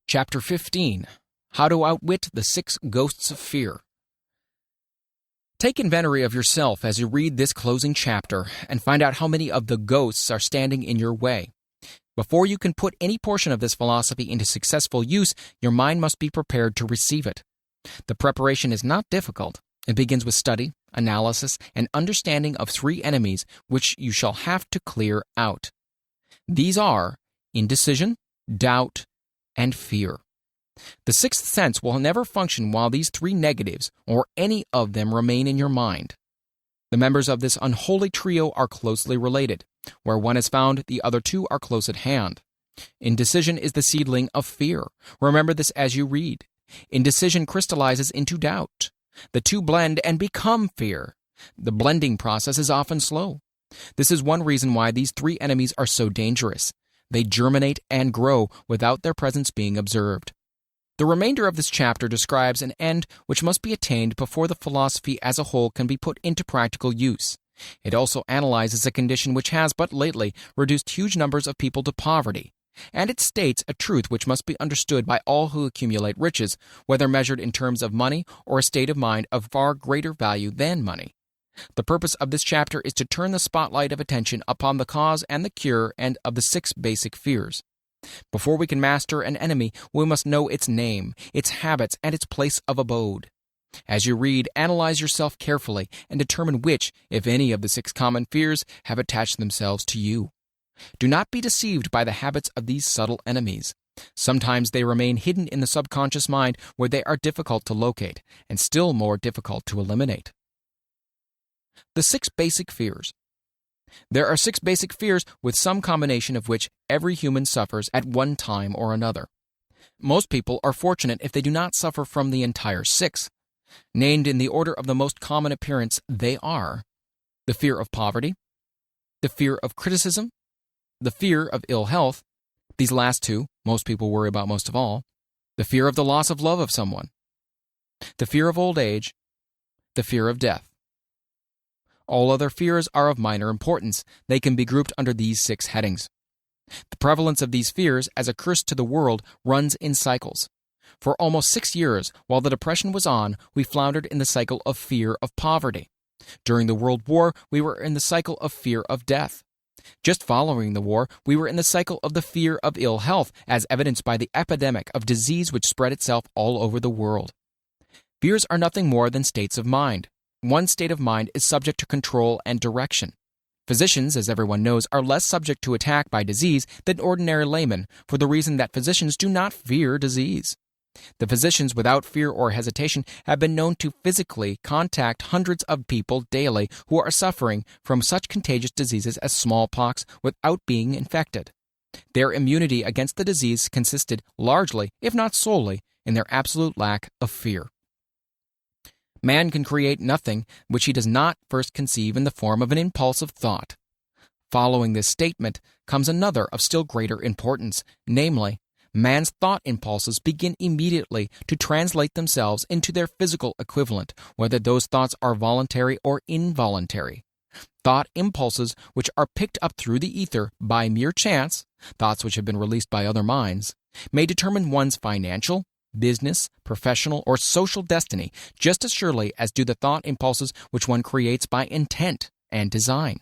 Chapter 15. How to Outwit the 6 Ghosts of Fear. Take inventory of yourself as you read this closing chapter and find out how many of the ghosts are standing in your way. Before you can put any portion of this philosophy into successful use, your mind must be prepared to receive it. The preparation is not difficult. It begins with study, analysis, and understanding of 3 enemies which you shall have to clear out. These are indecision, doubt, and fear. The 6th sense will never function while these 3 negatives, or any of them, remain in your mind. The members of this unholy trio are closely related. Where one is found, the other 2 are close at hand. Indecision is the seedling of fear. Remember this as you read. Indecision crystallizes into doubt. The 2 blend and become fear. The blending process is often slow. This is one reason why these 3 enemies are so dangerous. They germinate and grow without their presence being observed. The remainder of this chapter describes an end which must be attained before the philosophy as a whole can be put into practical use. It also analyzes a condition which has but lately reduced huge numbers of people to poverty, and it states a truth which must be understood by all who accumulate riches, whether measured in terms of money or a state of mind of far greater value than money. The purpose of this chapter is to turn the spotlight of attention upon the cause and the cure and of the 6 basic fears. Before we can master an enemy, we must know its name, its habits, and its place of abode. As you read, analyze yourself carefully and determine which, if any, of the 6 common fears have attached themselves to you. Do not be deceived by the habits of these subtle enemies. Sometimes they remain hidden in the subconscious mind where they are difficult to locate and still more difficult to eliminate. The 6 basic fears. There are 6 basic fears with some combination of which every human suffers at one time or another. Most people are fortunate if they do not suffer from the entire 6. Named in the order of the most common appearance, they are the fear of poverty, the fear of criticism, the fear of ill health, these last 2 most people worry about most of all, the fear of the loss of love of someone, the fear of old age, the fear of death. All other fears are of minor importance. They can be grouped under these 6 headings. The prevalence of these fears as a curse to the world runs in cycles. For almost 6 years, while the Depression was on, we floundered in the cycle of fear of poverty. During the World War, we were in the cycle of fear of death. Just following the war, we were in the cycle of the fear of ill health, as evidenced by the epidemic of disease which spread itself all over the world. Fears are nothing more than states of mind. One state of mind is subject to control and direction. Physicians, as everyone knows, are less subject to attack by disease than ordinary laymen, for the reason that physicians do not fear disease. The physicians, without fear or hesitation, have been known to physically contact hundreds of people daily who are suffering from such contagious diseases as smallpox without being infected. Their immunity against the disease consisted largely, if not solely, in their absolute lack of fear. Man can create nothing which he does not first conceive in the form of an impulsive thought. Following this statement comes another of still greater importance, namely, man's thought impulses begin immediately to translate themselves into their physical equivalent, whether those thoughts are voluntary or involuntary. Thought impulses which are picked up through the ether by mere chance, thoughts which have been released by other minds, may determine one's financial, business, professional, or social destiny just as surely as do the thought impulses which one creates by intent and design.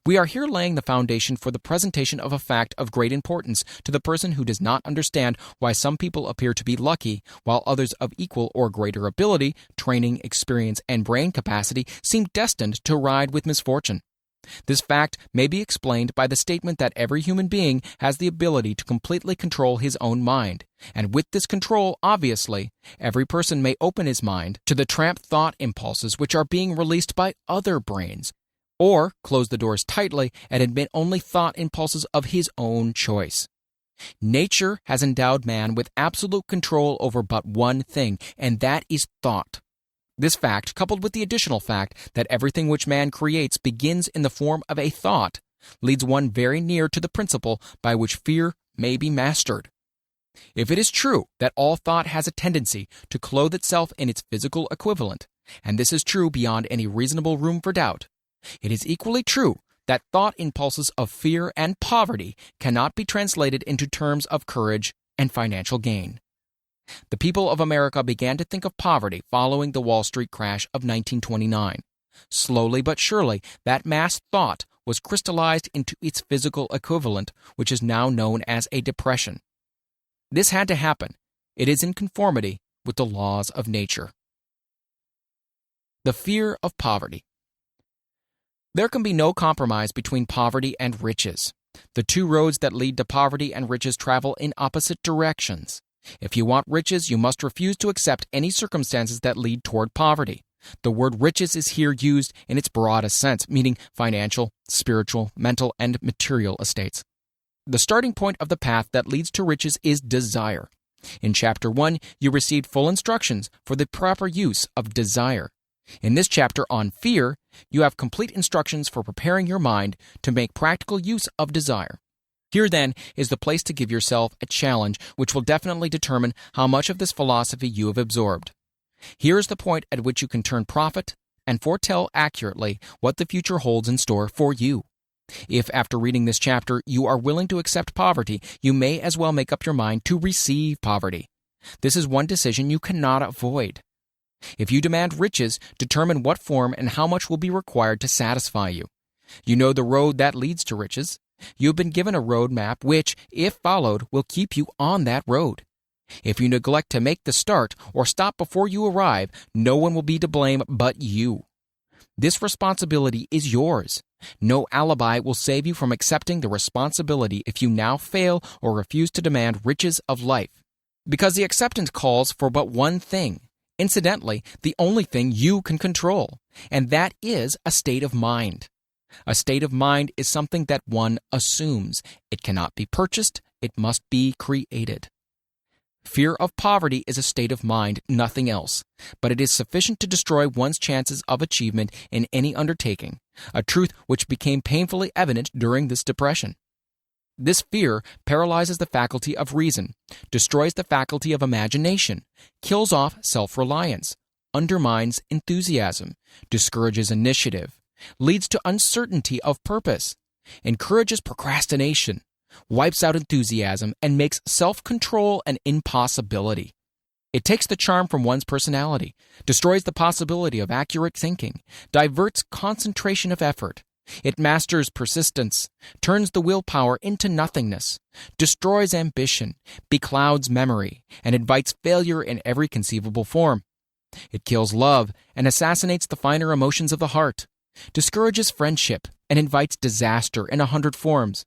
We are here laying the foundation for the presentation of a fact of great importance to the person who does not understand why some people appear to be lucky, while others of equal or greater ability, training, experience, and brain capacity seem destined to ride with misfortune. This fact may be explained by the statement that every human being has the ability to completely control his own mind, and with this control, obviously, every person may open his mind to the tramp thought impulses which are being released by other brains, or close the doors tightly and admit only thought impulses of his own choice. Nature has endowed man with absolute control over but one thing, and that is thought. This fact, coupled with the additional fact that everything which man creates begins in the form of a thought, leads one very near to the principle by which fear may be mastered. If it is true that all thought has a tendency to clothe itself in its physical equivalent, and this is true beyond any reasonable room for doubt, it is equally true that thought impulses of fear and poverty cannot be translated into terms of courage, and financial gain. The people of America began to think of poverty following the Wall Street crash of 1929. Slowly but surely, that mass thought was crystallized into its physical equivalent, which is now known as a depression. This had to happen. It is in conformity with the laws of nature. The fear of poverty. There can be no compromise between poverty and riches. The two roads that lead to poverty and riches travel in opposite directions. If you want riches, you must refuse to accept any circumstances that lead toward poverty. The word riches is here used in its broadest sense, meaning financial, spiritual, mental, and material estates. The starting point of the path that leads to riches is desire. In Chapter 1, you received full instructions for the proper use of desire. In this chapter on fear, you have complete instructions for preparing your mind to make practical use of desire. Here, then, is the place to give yourself a challenge which will definitely determine how much of this philosophy you have absorbed. Here is the point at which you can turn prophet and foretell accurately what the future holds in store for you. If, after reading this chapter, you are willing to accept poverty, you may as well make up your mind to receive poverty. This is one decision you cannot avoid. If you demand riches, determine what form and how much will be required to satisfy you. You know the road that leads to riches. You have been given a road map which, if followed, will keep you on that road. If you neglect to make the start or stop before you arrive, no one will be to blame but you. This responsibility is yours. No alibi will save you from accepting the responsibility if you now fail or refuse to demand riches of life. Because the acceptance calls for but one thing. Incidentally, the only thing you can control, and that is a state of mind. A state of mind is something that one assumes. It cannot be purchased, it must be created. Fear of poverty is a state of mind, nothing else, but it is sufficient to destroy one's chances of achievement in any undertaking, a truth which became painfully evident during this depression. This fear paralyzes the faculty of reason, destroys the faculty of imagination, kills off self-reliance, undermines enthusiasm, discourages initiative, leads to uncertainty of purpose, encourages procrastination, wipes out enthusiasm, and makes self-control an impossibility. It takes the charm from one's personality, destroys the possibility of accurate thinking, diverts concentration of effort. It masters persistence, turns the willpower into nothingness, destroys ambition, beclouds memory, and invites failure in every conceivable form. It kills love and assassinates the finer emotions of the heart, discourages friendship and invites disaster in 100 forms,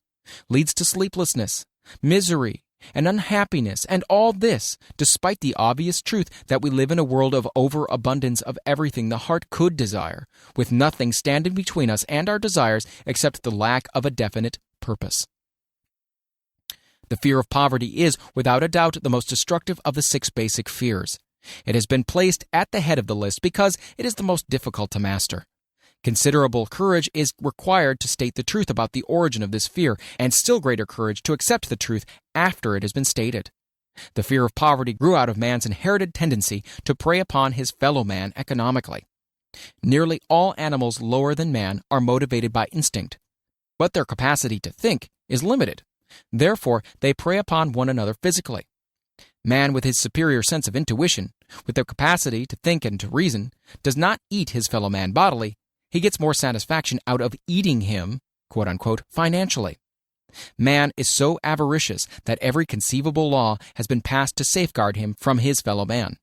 leads to sleeplessness, misery, and unhappiness, and all this despite the obvious truth that we live in a world of overabundance of everything the heart could desire, with nothing standing between us and our desires except the lack of a definite purpose. The fear of poverty is, without a doubt, the most destructive of the 6 basic fears. It has been placed at the head of the list because it is the most difficult to master. Considerable courage is required to state the truth about the origin of this fear, and still greater courage to accept the truth after it has been stated. The fear of poverty grew out of man's inherited tendency to prey upon his fellow man economically. Nearly all animals lower than man are motivated by instinct, but their capacity to think is limited. Therefore, they prey upon one another physically. Man, with his superior sense of intuition, with the capacity to think and to reason, does not eat his fellow man bodily. He gets more satisfaction out of eating him, quote-unquote, financially. Man is so avaricious that every conceivable law has been passed to safeguard him from his fellow man.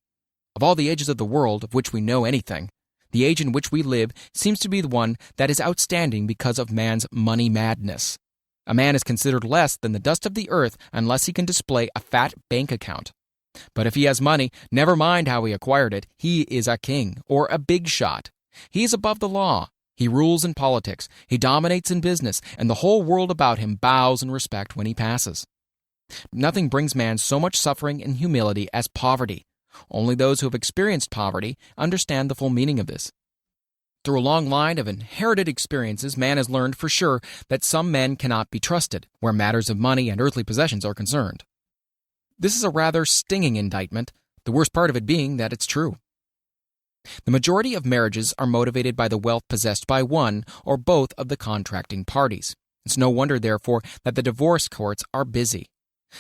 Of all the ages of the world of which we know anything, the age in which we live seems to be the one that is outstanding because of man's money madness. A man is considered less than the dust of the earth unless he can display a fat bank account. But if he has money, never mind how he acquired it, he is a king or a big shot. He is above the law. He rules in politics. He dominates in business, and the whole world about him bows in respect when he passes. Nothing brings man so much suffering and humility as poverty. Only those who have experienced poverty understand the full meaning of this. Through a long line of inherited experiences, man has learned for sure that some men cannot be trusted where matters of money and earthly possessions are concerned. This is a rather stinging indictment, the worst part of it being that it's true. The majority of marriages are motivated by the wealth possessed by one or both of the contracting parties. It's no wonder, therefore, that the divorce courts are busy.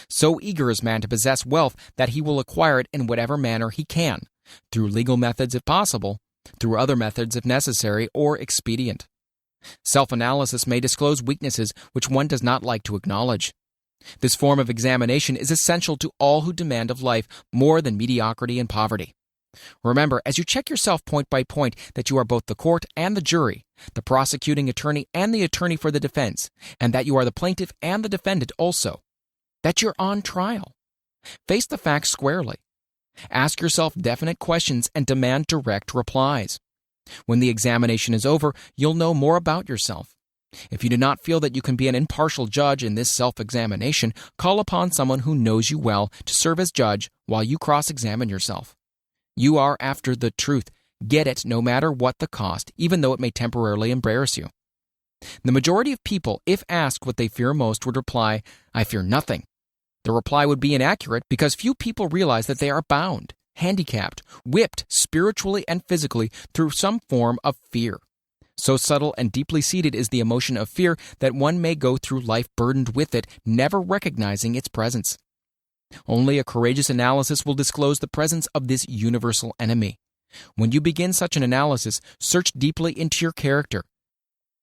So eager is man to possess wealth that he will acquire it in whatever manner he can, through legal methods if possible, through other methods if necessary or expedient. Self-analysis may disclose weaknesses which one does not like to acknowledge. This form of examination is essential to all who demand of life more than mediocrity and poverty. Remember, as you check yourself point by point, that you are both the court and the jury, the prosecuting attorney and the attorney for the defense, and that you are the plaintiff and the defendant also. That you're on trial. Face the facts squarely. Ask yourself definite questions and demand direct replies. When the examination is over, you'll know more about yourself. If you do not feel that you can be an impartial judge in this self-examination, call upon someone who knows you well to serve as judge while you cross-examine yourself. You are after the truth. Get it no matter what the cost, even though it may temporarily embarrass you. The majority of people, if asked what they fear most, would reply, "I fear nothing." The reply would be inaccurate because few people realize that they are bound, handicapped, whipped spiritually and physically through some form of fear. So subtle and deeply seated is the emotion of fear that one may go through life burdened with it, never recognizing its presence. Only a courageous analysis will disclose the presence of this universal enemy. When you begin such an analysis, search deeply into your character.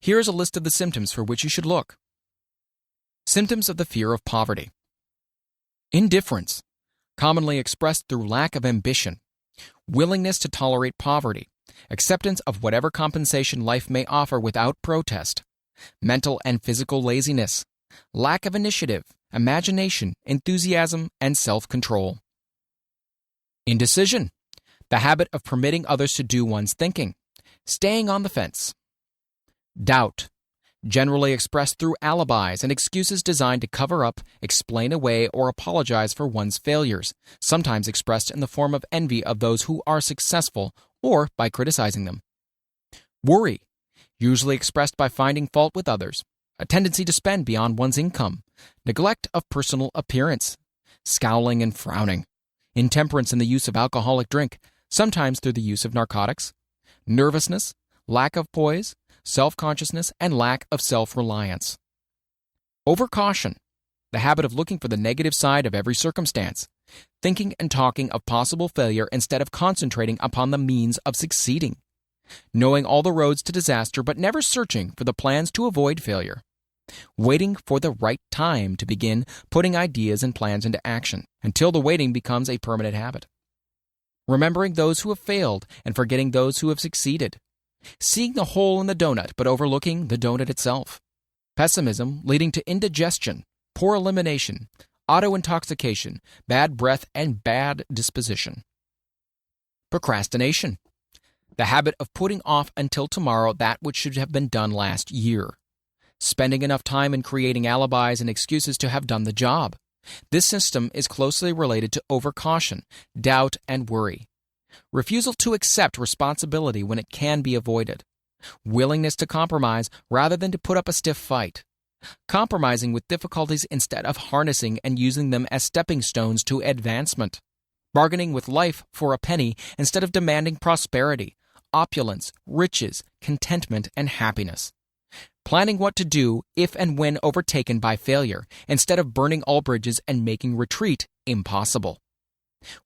Here is a list of the symptoms for which you should look. Symptoms of the fear of poverty. Indifference, commonly expressed through lack of ambition. Willingness to tolerate poverty. Acceptance of whatever compensation life may offer without protest. Mental and physical laziness. Lack of initiative, imagination, enthusiasm, and self-control. Indecision, the habit of permitting others to do one's thinking. Staying on the fence. Doubt, generally expressed through alibis and excuses designed to cover up, explain away, or apologize for one's failures, sometimes expressed in the form of envy of those who are successful or by criticizing them. Worry, usually expressed by finding fault with others, a tendency to spend beyond one's income, neglect of personal appearance, scowling and frowning, intemperance in the use of alcoholic drink, sometimes through the use of narcotics, nervousness, lack of poise, self-consciousness, and lack of self-reliance. Overcaution, the habit of looking for the negative side of every circumstance, thinking and talking of possible failure instead of concentrating upon the means of succeeding, knowing all the roads to disaster but never searching for the plans to avoid failure, waiting for the right time to begin putting ideas and plans into action until the waiting becomes a permanent habit, remembering those who have failed and forgetting those who have succeeded, seeing the hole in the donut but overlooking the donut itself, pessimism leading to indigestion, poor elimination, auto-intoxication, bad breath, and bad disposition. Procrastination, the habit of putting off until tomorrow that which should have been done last year, spending enough time in creating alibis and excuses to have done the job. This system is closely related to overcaution, doubt, and worry. Refusal to accept responsibility when it can be avoided. Willingness to compromise rather than to put up a stiff fight. Compromising with difficulties instead of harnessing and using them as stepping stones to advancement. Bargaining with life for a penny instead of demanding prosperity, opulence, riches, contentment, and happiness. Planning what to do if and when overtaken by failure instead of burning all bridges and making retreat impossible.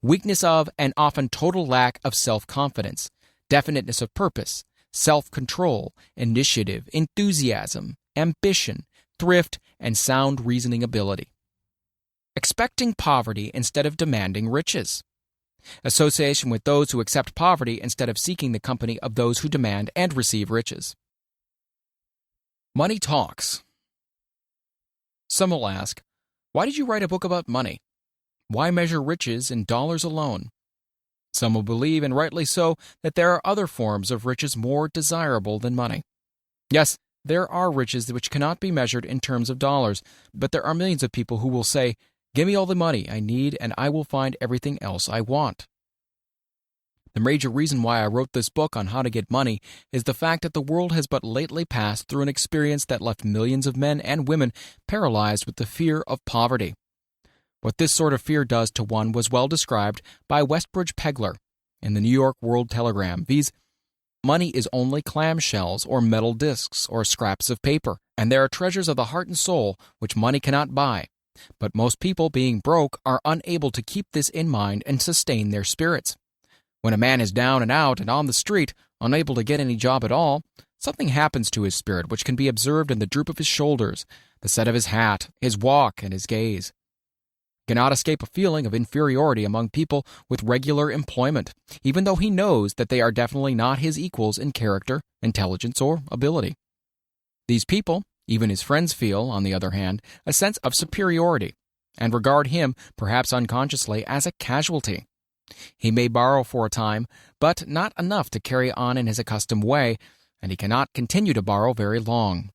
Weakness of and often total lack of self-confidence, definiteness of purpose, self-control, initiative, enthusiasm, ambition, thrift, and sound reasoning ability. Expecting poverty instead of demanding riches. Association with those who accept poverty instead of seeking the company of those who demand and receive riches. Money talks. Some will ask, why did you write a book about money? Why measure riches in dollars alone? Some will believe, and rightly so, that there are other forms of riches more desirable than money. Yes, there are riches which cannot be measured in terms of dollars, but there are millions of people who will say, "Give me all the money I need and I will find everything else I want." The major reason why I wrote this book on how to get money is the fact that the world has but lately passed through an experience that left millions of men and women paralyzed with the fear of poverty. What this sort of fear does to one was well described by Westbridge Pegler in the New York World Telegram, viz. Money is only clamshells or metal discs or scraps of paper, and there are treasures of the heart and soul which money cannot buy, But most people, being broke, are unable to keep this in mind and sustain their spirits. When a man is down and out and on the street, unable to get any job at all, something happens to his spirit which can be observed in the droop of his shoulders, the set of his hat, his walk, and his gaze. He cannot escape a feeling of inferiority among people with regular employment, even though he knows that they are definitely not his equals in character, intelligence, or ability. These people, even his friends, feel, on the other hand, a sense of superiority, and regard him, perhaps unconsciously, as a casualty. He may borrow for a time, but not enough to carry on in his accustomed way, and he cannot continue to borrow very long.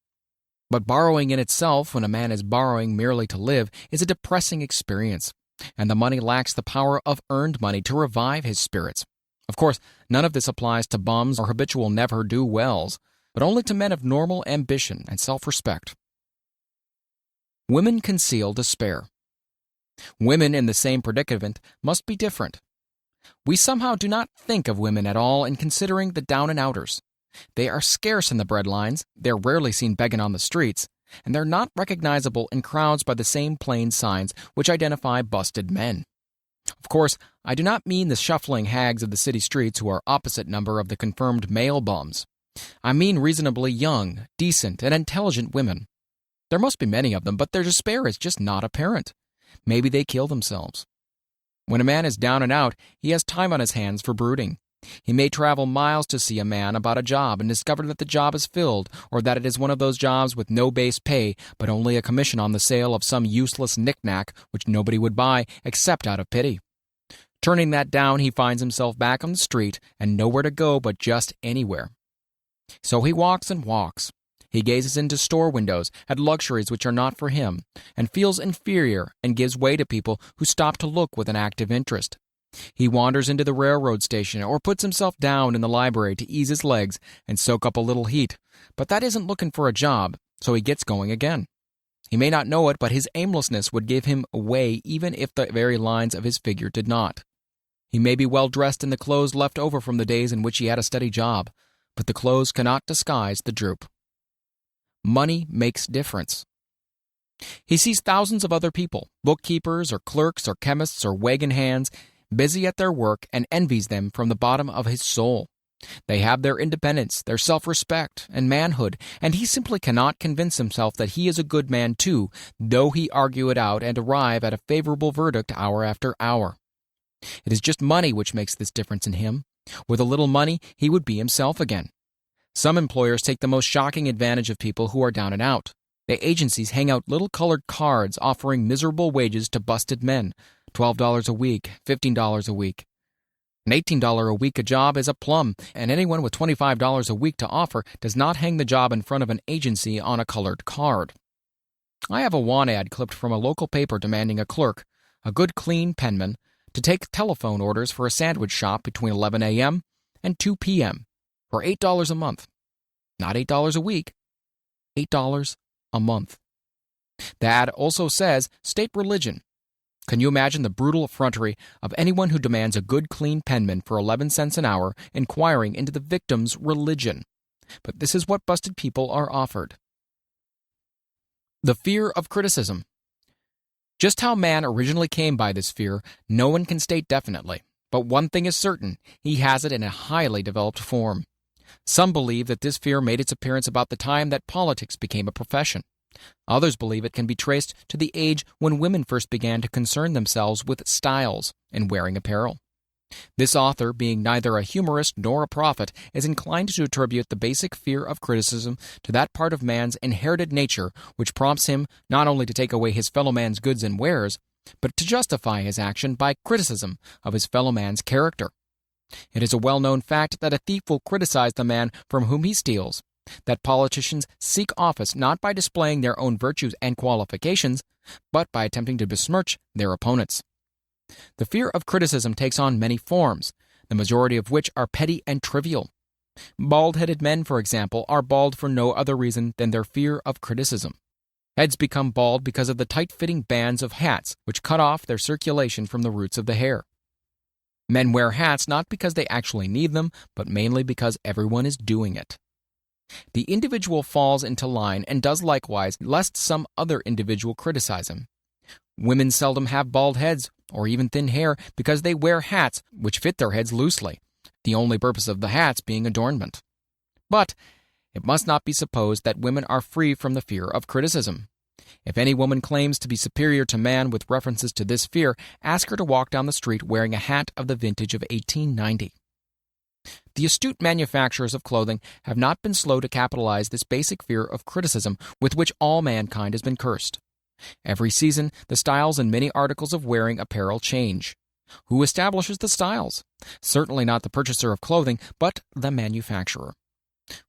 But borrowing in itself, when a man is borrowing merely to live, is a depressing experience, and the money lacks the power of earned money to revive his spirits. Of course, none of this applies to bums or habitual never-do-wells, but only to men of normal ambition and self-respect. Women conceal despair. Women in the same predicament must be different. We somehow do not think of women at all in considering the down-and-outers. They are scarce in the breadlines, they're rarely seen begging on the streets, and they're not recognizable in crowds by the same plain signs which identify busted men. Of course, I do not mean the shuffling hags of the city streets who are opposite number of the confirmed male bums. I mean reasonably young, decent, and intelligent women. There must be many of them, but their despair is just not apparent. Maybe they kill themselves. When a man is down and out, he has time on his hands for brooding. He may travel miles to see a man about a job and discover that the job is filled, or that it is one of those jobs with no base pay, but only a commission on the sale of some useless knick-knack which nobody would buy except out of pity. Turning that down, he finds himself back on the street and nowhere to go but just anywhere. So he walks and walks. He gazes into store windows at luxuries which are not for him, and feels inferior and gives way to people who stop to look with an active interest. He wanders into the railroad station or puts himself down in the library to ease his legs and soak up a little heat, but that isn't looking for a job, so he gets going again. He may not know it, but his aimlessness would give him away even if the very lines of his figure did not. He may be well dressed in the clothes left over from the days in which he had a steady job, but the clothes cannot disguise the droop. Money makes difference. He sees thousands of other people, bookkeepers or clerks or chemists or wagon hands, busy at their work, and envies them from the bottom of his soul. They have their independence, their self-respect, and manhood, and he simply cannot convince himself that he is a good man too, though he argue it out and arrive at a favorable verdict hour after hour. It is just money which makes this difference in him. With a little money, he would be himself again. Some employers take the most shocking advantage of people who are down and out. The agencies hang out little colored cards offering miserable wages to busted men, $12 a week, $15 a week. An $18 a week a job is a plum, and anyone with $25 a week to offer does not hang the job in front of an agency on a colored card. I have a want ad clipped from a local paper demanding a clerk, a good clean penman, to take telephone orders for a sandwich shop between 11 a.m. and 2 p.m. for $8 a month. Not $8 a week, $8 a month. The ad also says, state religion. Can you imagine the brutal effrontery of anyone who demands a good clean penman for 11 cents an hour inquiring into the victim's religion? But this is what busted people are offered. The fear of criticism. Just how man originally came by this fear, no one can state definitely. But one thing is certain, he has it in a highly developed form. Some believe that this fear made its appearance about the time that politics became a profession. Others believe it can be traced to the age when women first began to concern themselves with styles and wearing apparel. This author, being neither a humorist nor a prophet, is inclined to attribute the basic fear of criticism to that part of man's inherited nature which prompts him not only to take away his fellow man's goods and wares, but to justify his action by criticism of his fellow man's character. It is a well-known fact that a thief will criticize the man from whom he steals, that politicians seek office not by displaying their own virtues and qualifications, but by attempting to besmirch their opponents. The fear of criticism takes on many forms, the majority of which are petty and trivial. Bald-headed men, for example, are bald for no other reason than their fear of criticism. Heads become bald because of the tight-fitting bands of hats which cut off their circulation from the roots of the hair. Men wear hats not because they actually need them, but mainly because everyone is doing it. The individual falls into line and does likewise lest some other individual criticize him. Women seldom have bald heads or even thin hair because they wear hats which fit their heads loosely, the only purpose of the hats being adornment. But it must not be supposed that women are free from the fear of criticism. If any woman claims to be superior to man with references to this fear, ask her to walk down the street wearing a hat of the vintage of 1890. The astute manufacturers of clothing have not been slow to capitalize this basic fear of criticism with which all mankind has been cursed. Every season, the styles in many articles of wearing apparel change. Who establishes the styles? Certainly not the purchaser of clothing, but the manufacturer.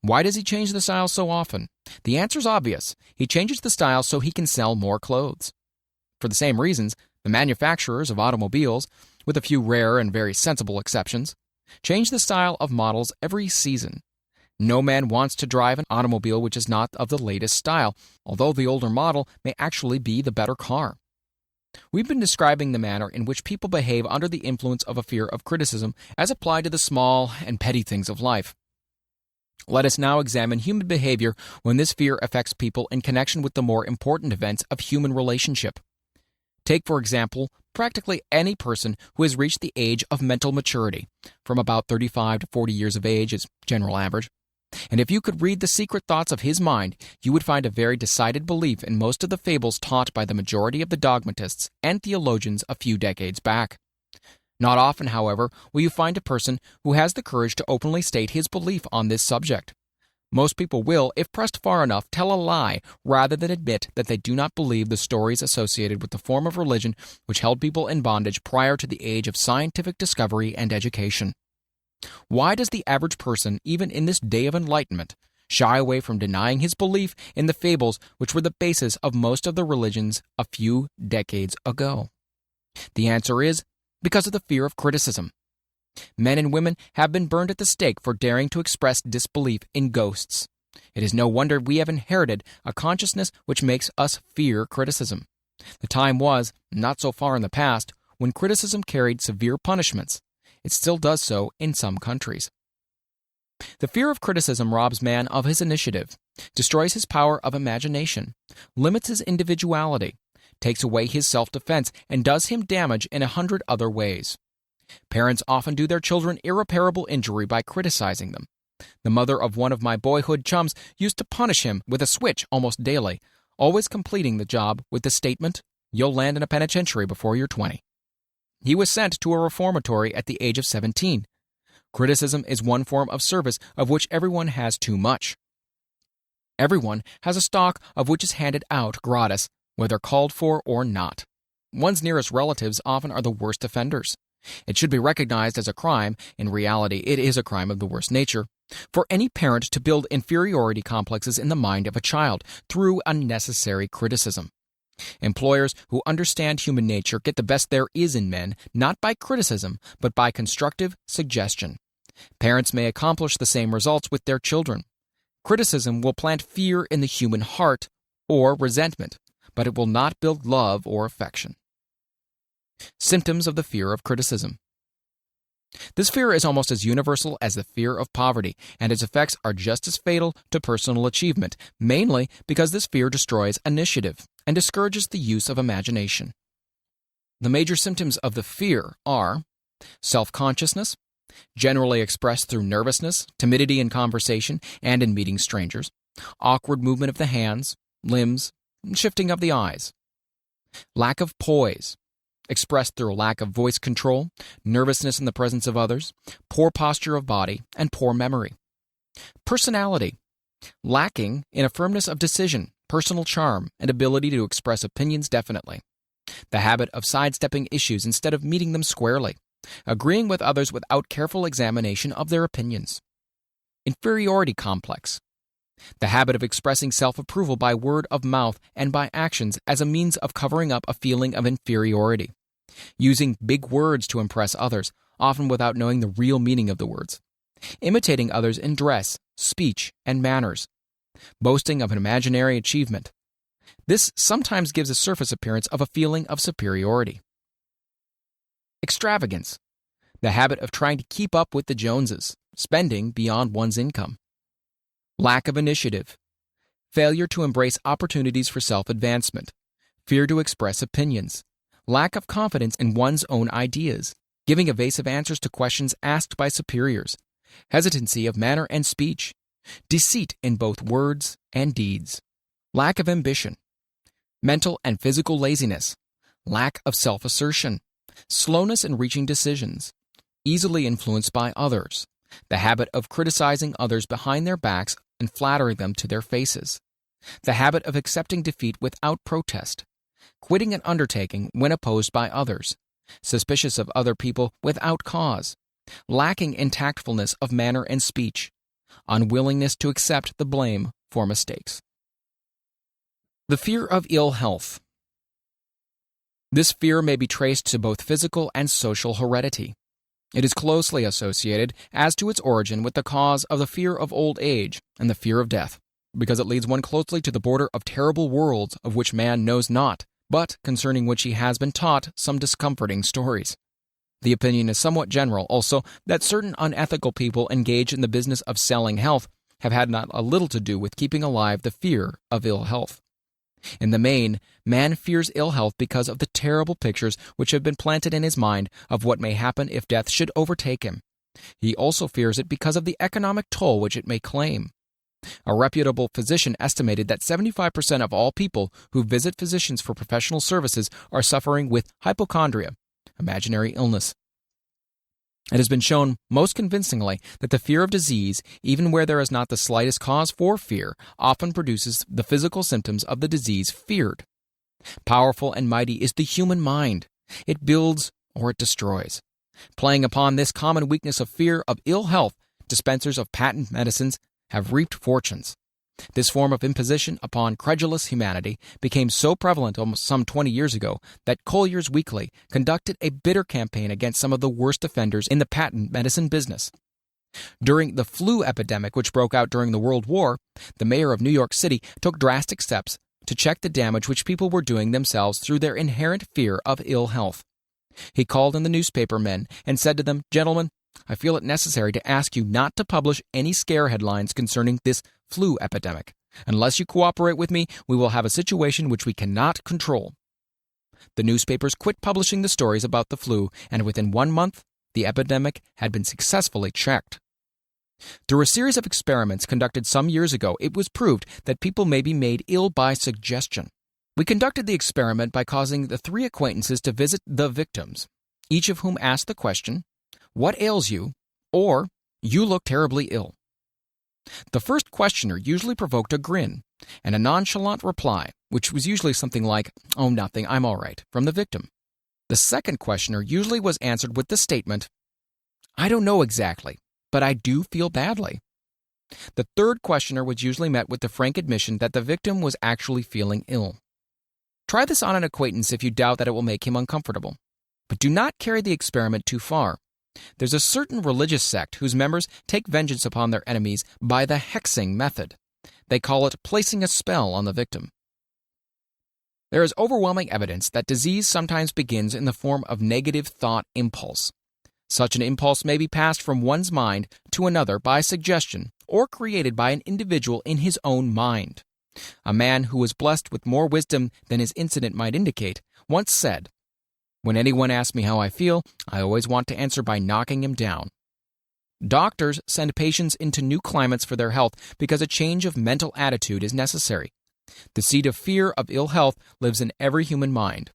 Why does he change the style so often? The answer is obvious. He changes the style so he can sell more clothes. For the same reasons, the manufacturers of automobiles, with a few rare and very sensible exceptions, change the style of models every season. No man wants to drive an automobile which is not of the latest style, although the older model may actually be the better car. We've been describing the manner in which people behave under the influence of a fear of criticism as applied to the small and petty things of life. Let us now examine human behavior when this fear affects people in connection with the more important events of human relationship. Take, for example, practically any person who has reached the age of mental maturity, from about 35 to 40 years of age is general average. And if you could read the secret thoughts of his mind, you would find a very decided belief in most of the fables taught by the majority of the dogmatists and theologians a few decades back. Not often, however, will you find a person who has the courage to openly state his belief on this subject. Most people will, if pressed far enough, tell a lie rather than admit that they do not believe the stories associated with the form of religion which held people in bondage prior to the age of scientific discovery and education. Why does the average person, even in this day of enlightenment, shy away from denying his belief in the fables which were the basis of most of the religions a few decades ago? The answer is because of the fear of criticism. Men and women have been burned at the stake for daring to express disbelief in ghosts. It is no wonder we have inherited a consciousness which makes us fear criticism. The time was, not so far in the past, when criticism carried severe punishments. It still does so in some countries. The fear of criticism robs man of his initiative, destroys his power of imagination, limits his individuality, takes away his self-defense, and does him damage in 100 other ways. Parents often do their children irreparable injury by criticizing them. The mother of one of my boyhood chums used to punish him with a switch almost daily, always completing the job with the statement, "You'll land in a penitentiary before you're 20. He was sent to a reformatory at the age of 17. Criticism is one form of service of which everyone has too much. Everyone has a stock of which is handed out gratis, whether called for or not. One's nearest relatives often are the worst offenders. It should be recognized as a crime, in reality it is a crime of the worst nature, for any parent to build inferiority complexes in the mind of a child through unnecessary criticism. Employers who understand human nature get the best there is in men, not by criticism, but by constructive suggestion. Parents may accomplish the same results with their children. Criticism will plant fear in the human heart or resentment, but it will not build love or affection. Symptoms of the fear of criticism. This fear is almost as universal as the fear of poverty, and its effects are just as fatal to personal achievement, mainly because this fear destroys initiative and discourages the use of imagination. The major symptoms of the fear are self-consciousness, generally expressed through nervousness, timidity in conversation and in meeting strangers, awkward movement of the hands, limbs, shifting of the eyes, lack of poise, expressed through a lack of voice control, nervousness in the presence of others, poor posture of body, and poor memory. Personality, lacking in a firmness of decision, personal charm, and ability to express opinions definitely. The habit of sidestepping issues instead of meeting them squarely, agreeing with others without careful examination of their opinions. Inferiority complex, the habit of expressing self-approval by word of mouth and by actions as a means of covering up a feeling of inferiority. Using big words to impress others, often without knowing the real meaning of the words. Imitating others in dress, speech, and manners. Boasting of an imaginary achievement. This sometimes gives a surface appearance of a feeling of superiority. Extravagance, the habit of trying to keep up with the Joneses, spending beyond one's income. Lack of initiative, failure to embrace opportunities for self-advancement, fear to express opinions, lack of confidence in one's own ideas, giving evasive answers to questions asked by superiors, hesitancy of manner and speech, deceit in both words and deeds, lack of ambition, mental and physical laziness, lack of self-assertion, slowness in reaching decisions, easily influenced by others, the habit of criticizing others behind their backs and flattering them to their faces, the habit of accepting defeat without protest, quitting an undertaking when opposed by others, suspicious of other people without cause, lacking in tactfulness of manner and speech, unwillingness to accept the blame for mistakes. The fear of ill health. This fear may be traced to both physical and social heredity. It is closely associated as to its origin with the cause of the fear of old age and the fear of death, because it leads one closely to the border of terrible worlds of which man knows not, but concerning which he has been taught some discomforting stories. The opinion is somewhat general, also, that certain unethical people engaged in the business of selling health have had not a little to do with keeping alive the fear of ill health. In the main, man fears ill health because of the terrible pictures which have been planted in his mind of what may happen if death should overtake him. He also fears it because of the economic toll which it may claim. A reputable physician estimated that 75% of all people who visit physicians for professional services are suffering with hypochondria, imaginary illness. It has been shown most convincingly that the fear of disease, even where there is not the slightest cause for fear, often produces the physical symptoms of the disease feared. Powerful and mighty is the human mind. It builds or it destroys. Playing upon this common weakness of fear of ill health, dispensers of patent medicines have reaped fortunes. This form of imposition upon credulous humanity became so prevalent almost some 20 years ago that Collier's Weekly conducted a bitter campaign against some of the worst offenders in the patent medicine business. During the flu epidemic which broke out during the World War, the mayor of New York City took drastic steps to check the damage which people were doing themselves through their inherent fear of ill health. He called in the newspaper men and said to them, "Gentlemen, I feel it necessary to ask you not to publish any scare headlines concerning this flu epidemic. Unless you cooperate with me, we will have a situation which we cannot control." The newspapers quit publishing the stories about the flu, and within 1 month, the epidemic had been successfully checked. Through a series of experiments conducted some years ago, it was proved that people may be made ill by suggestion. We conducted the experiment by causing the 3 acquaintances to visit the victims, each of whom asked the question, "What ails you?" or "You look terribly ill." The first questioner usually provoked a grin and a nonchalant reply, which was usually something like, "Oh, nothing, I'm all right," from the victim. The second questioner usually was answered with the statement, "I don't know exactly, but I do feel badly." The third questioner was usually met with the frank admission that the victim was actually feeling ill. Try this on an acquaintance if you doubt that it will make him uncomfortable. But do not carry the experiment too far. There's a certain religious sect whose members take vengeance upon their enemies by the hexing method. They call it placing a spell on the victim. There is overwhelming evidence that disease sometimes begins in the form of negative thought impulse. Such an impulse may be passed from one's mind to another by suggestion or created by an individual in his own mind. A man who was blessed with more wisdom than his incident might indicate once said, "When anyone asks me how I feel, I always want to answer by knocking him down." Doctors send patients into new climates for their health because a change of mental attitude is necessary. The seed of fear of ill health lives in every human mind.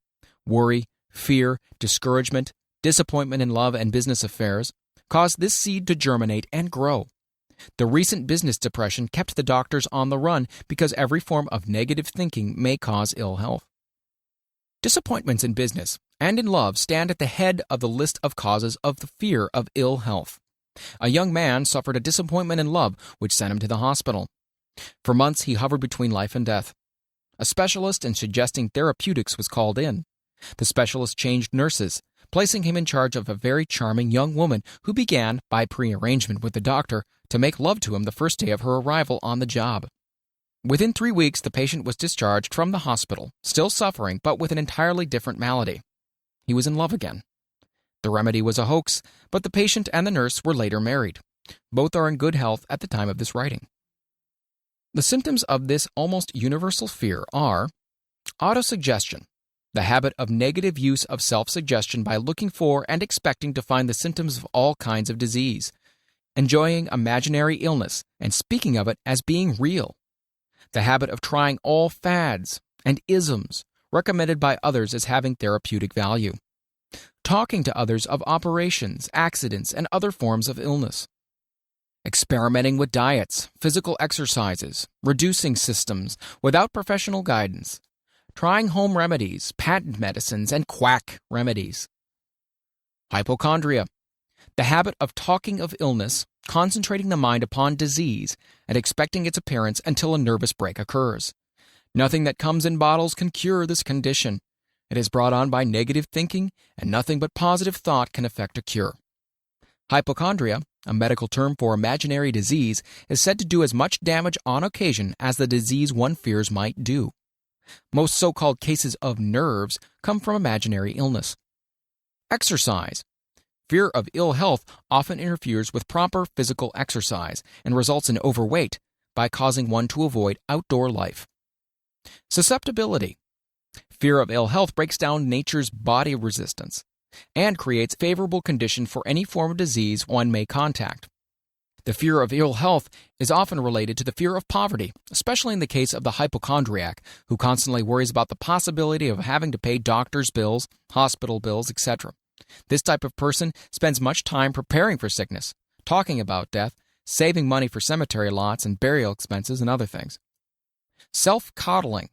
Worry, fear, discouragement, disappointment in love and business affairs cause this seed to germinate and grow. The recent business depression kept the doctors on the run because every form of negative thinking may cause ill health. Disappointments in business and in love stand at the head of the list of causes of the fear of ill health. A young man suffered a disappointment in love, which sent him to the hospital. For months he hovered between life and death. A specialist in suggesting therapeutics was called in. The specialist changed nurses, placing him in charge of a very charming young woman who began, by prearrangement with the doctor, to make love to him the first day of her arrival on the job. Within 3 weeks, the patient was discharged from the hospital, still suffering, but with an entirely different malady. He was in love again. The remedy was a hoax, but the patient and the nurse were later married. Both are in good health at the time of this writing. The symptoms of this almost universal fear are Autosuggestion, the habit of negative use of self-suggestion by looking for and expecting to find the symptoms of all kinds of disease, enjoying imaginary illness and speaking of it as being real. The habit of trying all fads and isms recommended by others as having therapeutic value. Talking to others of operations, accidents, and other forms of illness. Experimenting with diets, physical exercises, reducing systems without professional guidance. Trying home remedies, patent medicines, and quack remedies. Hypochondria, the habit of talking of illness, concentrating the mind upon disease, and expecting its appearance until a nervous break occurs. Nothing that comes in bottles can cure this condition. It is brought on by negative thinking, and nothing but positive thought can effect a cure. Hypochondria, a medical term for imaginary disease, is said to do as much damage on occasion as the disease one fears might do. Most so-called cases of nerves come from imaginary illness. Exercise. Fear of ill health often interferes with proper physical exercise and results in overweight by causing one to avoid outdoor life. Susceptibility. Fear of ill health breaks down nature's body resistance and creates favorable condition for any form of disease one may contact. The fear of ill health is often related to the fear of poverty, especially in the case of the hypochondriac, who constantly worries about the possibility of having to pay doctor's bills, hospital bills, etc. This type of person spends much time preparing for sickness, talking about death, saving money for cemetery lots and burial expenses and other things. Self-coddling,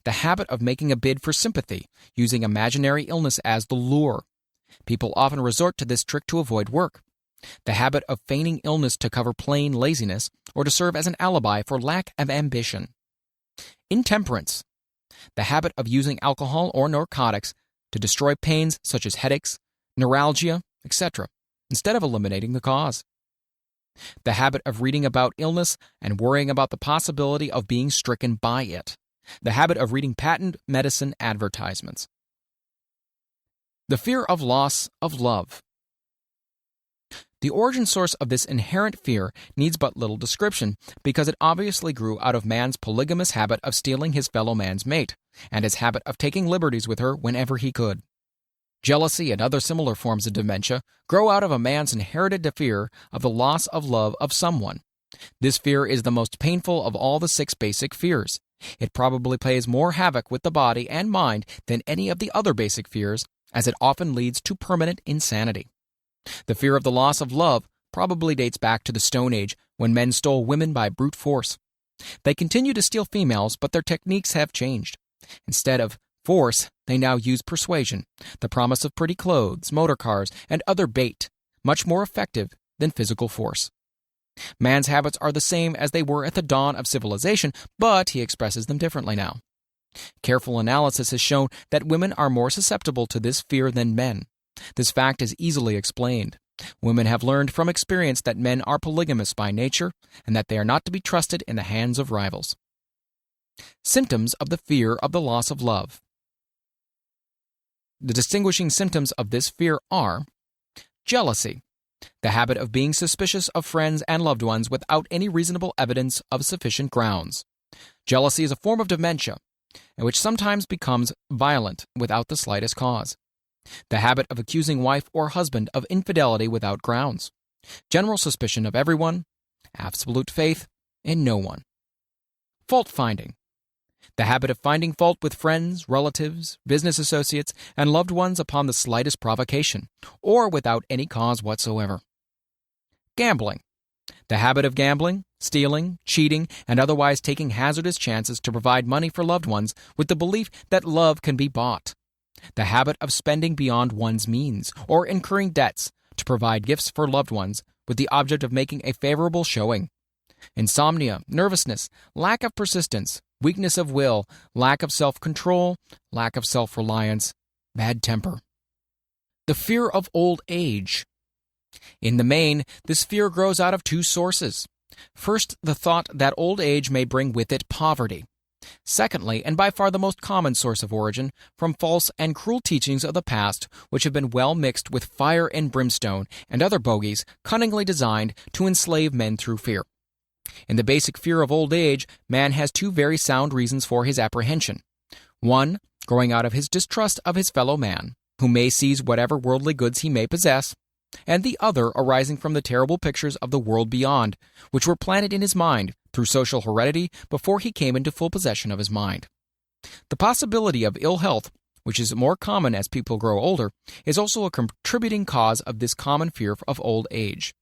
the habit of making a bid for sympathy, using imaginary illness as the lure. People often resort to this trick to avoid work. The habit of feigning illness to cover plain laziness or to serve as an alibi for lack of ambition. Intemperance, the habit of using alcohol or narcotics to destroy pains such as headaches, neuralgia, etc., instead of eliminating the cause. The habit of reading about illness and worrying about the possibility of being stricken by it. The habit of reading patent medicine advertisements. The fear of loss of love. The origin source of this inherent fear needs but little description because it obviously grew out of man's polygamous habit of stealing his fellow man's mate and his habit of taking liberties with her whenever he could. Jealousy and other similar forms of dementia grow out of a man's inherited fear of the loss of love of someone. This fear is the most painful of all the 6 basic fears. It probably plays more havoc with the body and mind than any of the other basic fears, as it often leads to permanent insanity. The fear of the loss of love probably dates back to the Stone Age, when men stole women by brute force. They continue to steal females, but their techniques have changed. Instead of force, they now use persuasion, the promise of pretty clothes, motor cars, and other bait, much more effective than physical force. Man's habits are the same as they were at the dawn of civilization, but he expresses them differently now. Careful analysis has shown that women are more susceptible to this fear than men. This fact is easily explained. Women have learned from experience that men are polygamous by nature and that they are not to be trusted in the hands of rivals. Symptoms of the fear of the loss of love. The distinguishing symptoms of this fear are jealousy, the habit of being suspicious of friends and loved ones without any reasonable evidence of sufficient grounds. Jealousy is a form of dementia, which sometimes becomes violent without the slightest cause. The habit of accusing wife or husband of infidelity without grounds. General suspicion of everyone, absolute faith in no one. Fault-finding. The habit of finding fault with friends, relatives, business associates, and loved ones upon the slightest provocation, or without any cause whatsoever. Gambling. The habit of gambling, stealing, cheating, and otherwise taking hazardous chances to provide money for loved ones with the belief that love can be bought. The habit of spending beyond one's means, or incurring debts to provide gifts for loved ones with the object of making a favorable showing. Insomnia, nervousness, lack of persistence, weakness of will, lack of self-control, lack of self-reliance, bad temper. The fear of old age. In the main, this fear grows out of 2 sources. First, the thought that old age may bring with it poverty. Secondly, and by far the most common source of origin, from false and cruel teachings of the past which have been well mixed with fire and brimstone and other bogies cunningly designed to enslave men through fear. In the basic fear of old age, man has 2 very sound reasons for his apprehension. One, growing out of his distrust of his fellow man, who may seize whatever worldly goods he may possess, and the other arising from the terrible pictures of the world beyond, which were planted in his mind through social heredity before he came into full possession of his mind. The possibility of ill health, which is more common as people grow older, is also a contributing cause of this common fear of old age.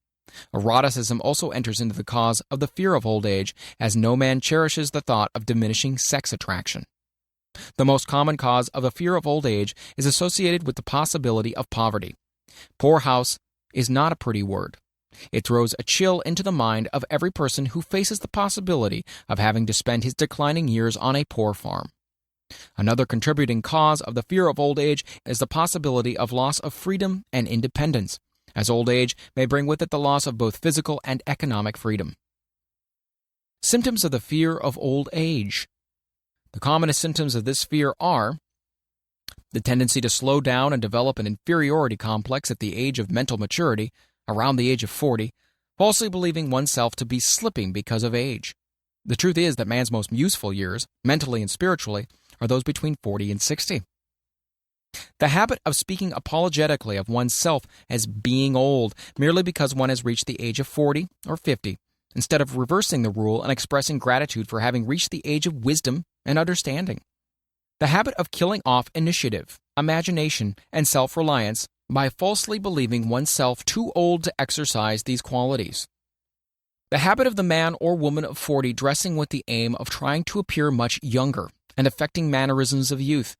Eroticism also enters into the cause of the fear of old age, as no man cherishes the thought of diminishing sex attraction. The most common cause of a fear of old age is associated with the possibility of poverty. Poorhouse is not a pretty word. It throws a chill into the mind of every person who faces the possibility of having to spend his declining years on a poor farm. Another contributing cause of the fear of old age is the possibility of loss of freedom and independence, as old age may bring with it the loss of both physical and economic freedom. Symptoms of the fear of old age. The commonest symptoms of this fear are the tendency to slow down and develop an inferiority complex at the age of mental maturity, around the age of 40, falsely believing oneself to be slipping because of age. The truth is that man's most useful years, mentally and spiritually, are those between 40 and 60. The habit of speaking apologetically of oneself as being old merely because one has reached the age of 40 or 50, instead of reversing the rule and expressing gratitude for having reached the age of wisdom and understanding. The habit of killing off initiative, imagination, and self-reliance by falsely believing oneself too old to exercise these qualities. The habit of the man or woman of 40 dressing with the aim of trying to appear much younger and affecting mannerisms of youth,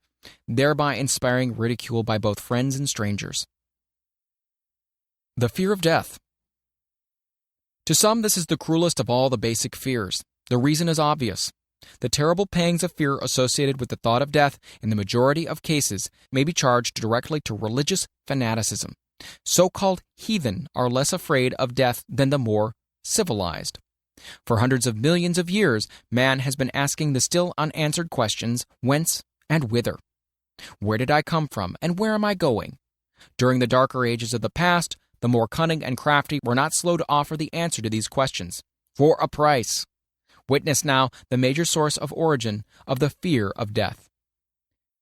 thereby inspiring ridicule by both friends and strangers. The fear of death. To some, this is the cruelest of all the basic fears. The reason is obvious. The terrible pangs of fear associated with the thought of death, in the majority of cases, may be charged directly to religious fanaticism. So-called heathen are less afraid of death than the more civilized. For hundreds of millions of years, man has been asking the still unanswered questions, whence and whither? Where did I come from, and where am I going? During the darker ages of the past, the more cunning and crafty were not slow to offer the answer to these questions, for a price. Witness now the major source of origin of the fear of death.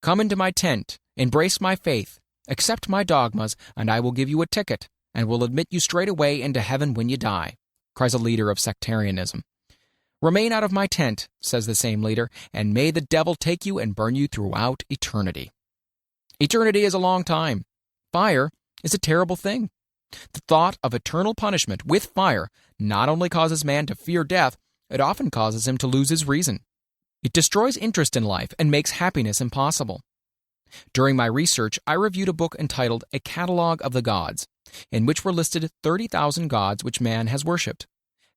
Come into my tent, embrace my faith, accept my dogmas, and I will give you a ticket, and will admit you straight away into heaven when you die, cries a leader of sectarianism. Remain out of my tent, says the same leader, and may the devil take you and burn you throughout eternity. Eternity is a long time. Fire is a terrible thing. The thought of eternal punishment with fire not only causes man to fear death, it often causes him to lose his reason. It destroys interest in life and makes happiness impossible. During my research, I reviewed a book entitled A Catalogue of the Gods, in which were listed 30,000 gods which man has worshipped.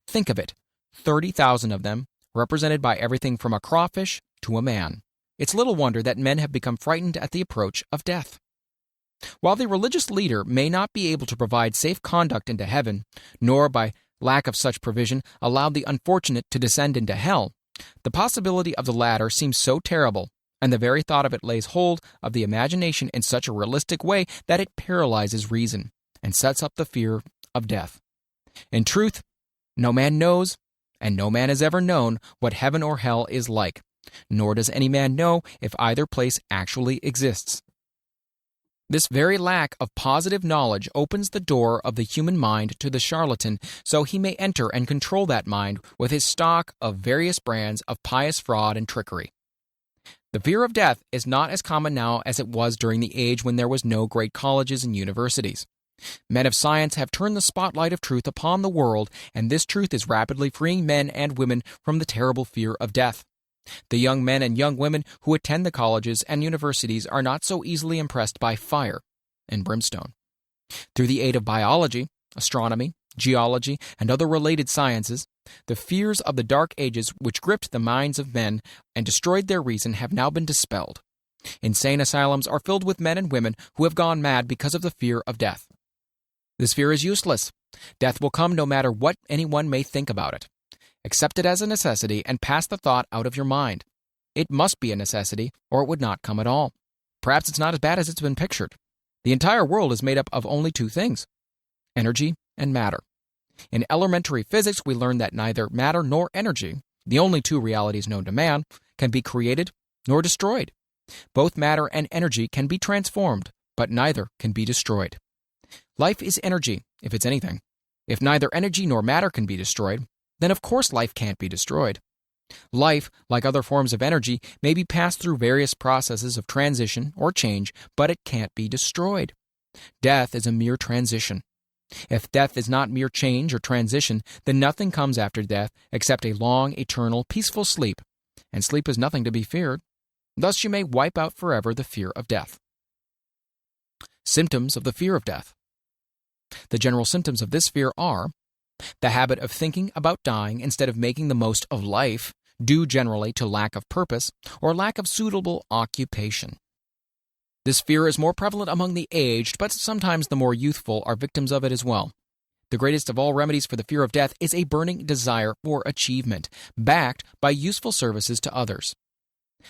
Think of it, 30,000 of them, represented by everything from a crawfish to a man. It's little wonder that men have become frightened at the approach of death. While the religious leader may not be able to provide safe conduct into heaven, nor by lack of such provision allow the unfortunate to descend into hell, the possibility of the latter seems so terrible, and the very thought of it lays hold of the imagination in such a realistic way that it paralyzes reason and sets up the fear of death. In truth, no man knows, and no man has ever known, what heaven or hell is like, nor does any man know if either place actually exists. This very lack of positive knowledge opens the door of the human mind to the charlatan, so he may enter and control that mind with his stock of various brands of pious fraud and trickery. The fear of death is not as common now as it was during the age when there was no great colleges and universities. Men of science have turned the spotlight of truth upon the world, and this truth is rapidly freeing men and women from the terrible fear of death. The young men and young women who attend the colleges and universities are not so easily impressed by fire and brimstone. Through the aid of biology, astronomy, geology, and other related sciences, the fears of the dark ages which gripped the minds of men and destroyed their reason have now been dispelled. Insane asylums are filled with men and women who have gone mad because of the fear of death. This fear is useless. Death will come no matter what anyone may think about it. Accept it as a necessity and pass the thought out of your mind. It must be a necessity, or it would not come at all. Perhaps it's not as bad as it's been pictured. The entire world is made up of only two things: energy and matter. In elementary physics, we learn that neither matter nor energy, the only two realities known to man, can be created nor destroyed. Both matter and energy can be transformed, but neither can be destroyed. Life is energy, if it's anything. If neither energy nor matter can be destroyed, then of course life can't be destroyed. Life, like other forms of energy, may be passed through various processes of transition or change, but it can't be destroyed. Death is a mere transition. If death is not mere change or transition, then nothing comes after death except a long, eternal, peaceful sleep, and sleep is nothing to be feared. Thus you may wipe out forever the fear of death. Symptoms of the fear of death. The general symptoms of this fear are the habit of thinking about dying instead of making the most of life, due generally to lack of purpose or lack of suitable occupation. This fear is more prevalent among the aged, but sometimes the more youthful are victims of it as well. The greatest of all remedies for the fear of death is a burning desire for achievement, backed by useful services to others.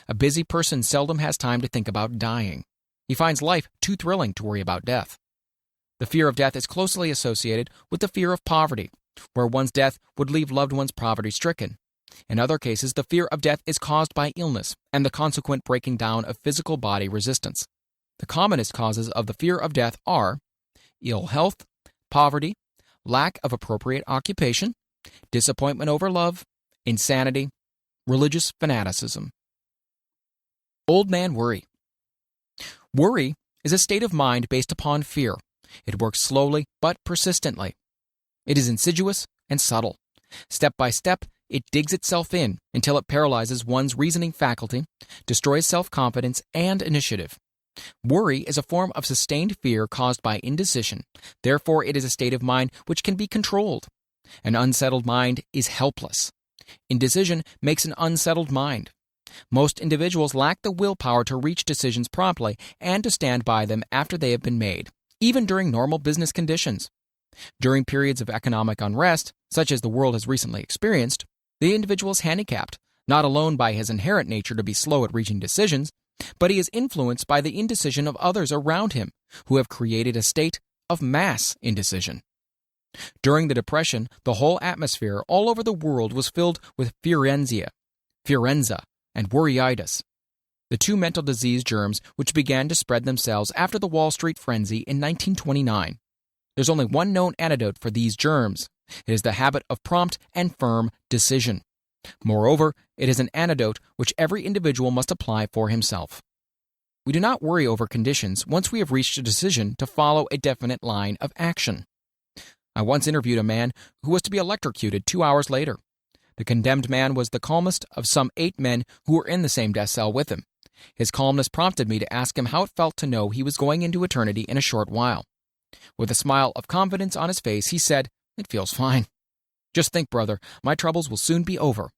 A busy person seldom has time to think about dying. He finds life too thrilling to worry about death. The fear of death is closely associated with the fear of poverty, where one's death would leave loved ones poverty-stricken. In other cases, the fear of death is caused by illness and the consequent breaking down of physical body resistance. The commonest causes of the fear of death are ill health, poverty, lack of appropriate occupation, disappointment over love, insanity, religious fanaticism. Old man worry. Worry is a state of mind based upon fear. It works slowly but persistently. It is insidious and subtle. Step by step, it digs itself in until it paralyzes one's reasoning faculty, destroys self-confidence and initiative. Worry is a form of sustained fear caused by indecision. Therefore, it is a state of mind which can be controlled. An unsettled mind is helpless. Indecision makes an unsettled mind. Most individuals lack the willpower to reach decisions promptly and to stand by them after they have been made, even during normal business conditions. During periods of economic unrest, such as the world has recently experienced, the individual is handicapped, not alone by his inherent nature to be slow at reaching decisions, but he is influenced by the indecision of others around him, who have created a state of mass indecision. During the Depression, the whole atmosphere all over the world was filled with Fierenza, and worryitis, the two mental disease germs which began to spread themselves after the Wall Street frenzy in 1929. There's only one known antidote for these germs. It is the habit of prompt and firm decision. Moreover, it is an antidote which every individual must apply for himself. We do not worry over conditions once we have reached a decision to follow a definite line of action. I once interviewed a man who was to be electrocuted 2 hours later. The condemned man was the calmest of some 8 men who were in the same death cell with him. His calmness prompted me to ask him how it felt to know he was going into eternity in a short while. With a smile of confidence on his face, he said, "It feels fine. Just think, brother, my troubles will soon be over.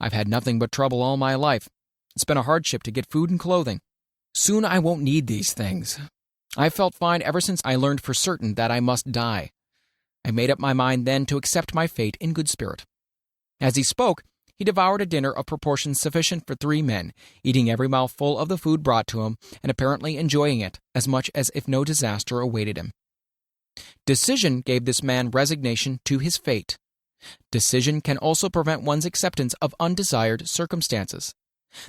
I've had nothing but trouble all my life. It's been a hardship to get food and clothing. Soon I won't need these things. I've felt fine ever since I learned for certain that I must die. I made up my mind then to accept my fate in good spirit." As he spoke, he devoured a dinner of proportions sufficient for 3 men, eating every mouthful of the food brought to him and apparently enjoying it as much as if no disaster awaited him. Decision gave this man resignation to his fate. Decision can also prevent one's acceptance of undesired circumstances.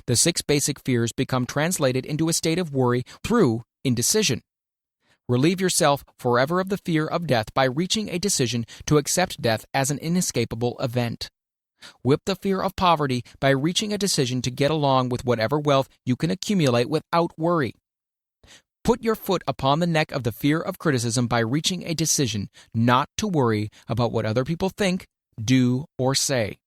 The 6 basic fears become translated into a state of worry through indecision. Relieve yourself forever of the fear of death by reaching a decision to accept death as an inescapable event. Whip the fear of poverty by reaching a decision to get along with whatever wealth you can accumulate without worry. Put your foot upon the neck of the fear of criticism by reaching a decision not to worry about what other people think, do, or say.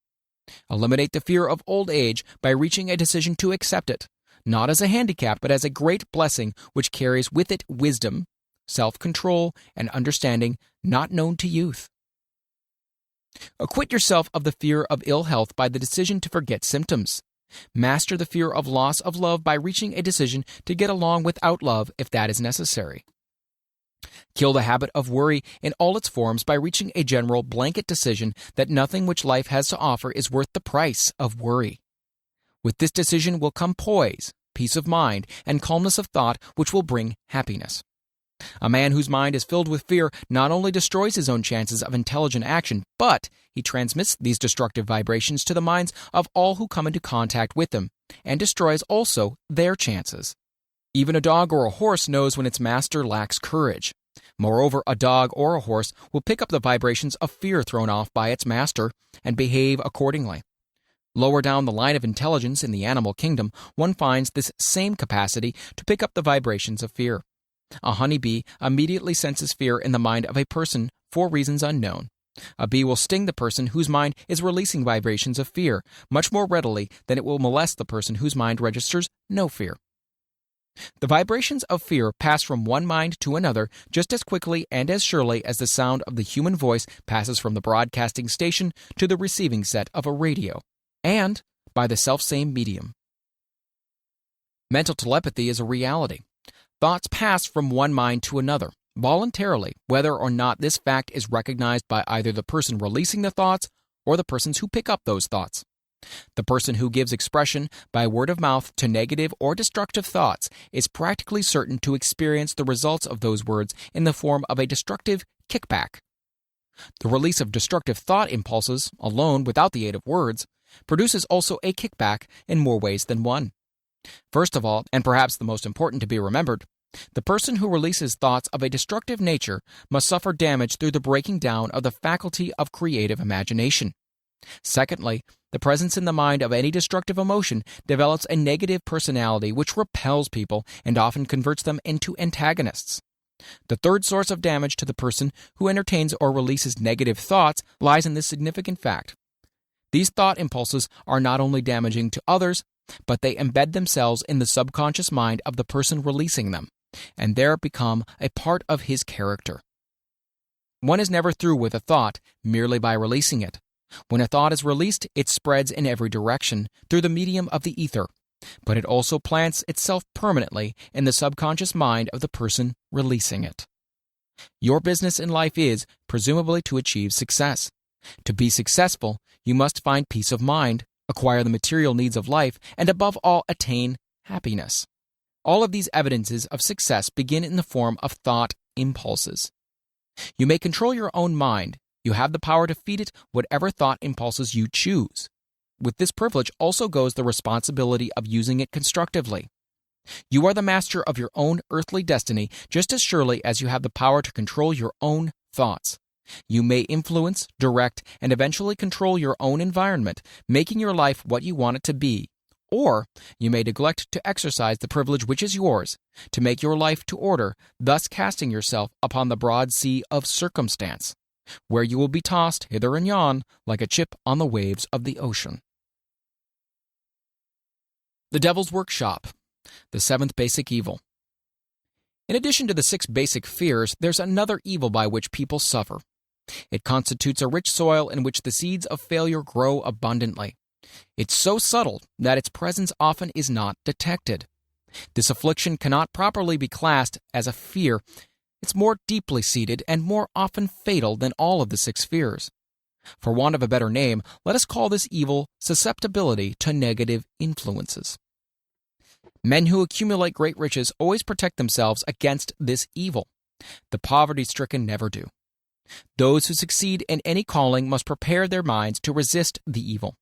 Eliminate the fear of old age by reaching a decision to accept it, not as a handicap, but as a great blessing which carries with it wisdom, self-control, and understanding not known to youth. Acquit yourself of the fear of ill health by the decision to forget symptoms. Master the fear of loss of love by reaching a decision to get along without love if that is necessary. Kill the habit of worry in all its forms by reaching a general blanket decision that nothing which life has to offer is worth the price of worry. With this decision will come poise, peace of mind, and calmness of thought which will bring happiness. A man whose mind is filled with fear not only destroys his own chances of intelligent action, but he transmits these destructive vibrations to the minds of all who come into contact with him, and destroys also their chances. Even a dog or a horse knows when its master lacks courage. Moreover, a dog or a horse will pick up the vibrations of fear thrown off by its master and behave accordingly. Lower down the line of intelligence in the animal kingdom, one finds this same capacity to pick up the vibrations of fear. A honeybee immediately senses fear in the mind of a person for reasons unknown. A bee will sting the person whose mind is releasing vibrations of fear much more readily than it will molest the person whose mind registers no fear. The vibrations of fear pass from one mind to another just as quickly and as surely as the sound of the human voice passes from the broadcasting station to the receiving set of a radio, and by the selfsame medium. Mental telepathy is a reality. Thoughts pass from one mind to another, voluntarily, whether or not this fact is recognized by either the person releasing the thoughts or the persons who pick up those thoughts. The person who gives expression by word of mouth to negative or destructive thoughts is practically certain to experience the results of those words in the form of a destructive kickback. The release of destructive thought impulses, alone without the aid of words, produces also a kickback in more ways than one. First of all, and perhaps the most important to be remembered, the person who releases thoughts of a destructive nature must suffer damage through the breaking down of the faculty of creative imagination. Secondly, the presence in the mind of any destructive emotion develops a negative personality which repels people and often converts them into antagonists. The third source of damage to the person who entertains or releases negative thoughts lies in this significant fact. These thought impulses are not only damaging to others, but they embed themselves in the subconscious mind of the person releasing them, and there become a part of his character. One is never through with a thought merely by releasing it. When a thought is released, it spreads in every direction through the medium of the ether, but it also plants itself permanently in the subconscious mind of the person releasing it. Your business in life is, presumably, to achieve success. To be successful, you must find peace of mind, acquire the material needs of life, and above all, attain happiness. All of these evidences of success begin in the form of thought impulses. You may control your own mind. You have the power to feed it whatever thought impulses you choose. With this privilege also goes the responsibility of using it constructively. You are the master of your own earthly destiny just as surely as you have the power to control your own thoughts. You may influence, direct, and eventually control your own environment, making your life what you want it to be. Or you may neglect to exercise the privilege which is yours, to make your life to order, thus casting yourself upon the broad sea of circumstance, where you will be tossed hither and yon like a chip on the waves of the ocean. The Devil's Workshop, the seventh basic evil. In addition to the 6 basic fears, there's another evil by which people suffer. It constitutes a rich soil in which the seeds of failure grow abundantly. It's so subtle that its presence often is not detected. This affliction cannot properly be classed as a fear. It's more deeply seated and more often fatal than all of the 6 fears. For want of a better name, let us call this evil susceptibility to negative influences. Men who accumulate great riches always protect themselves against this evil. The poverty-stricken never do. Those who succeed in any calling must prepare their minds to resist the evil.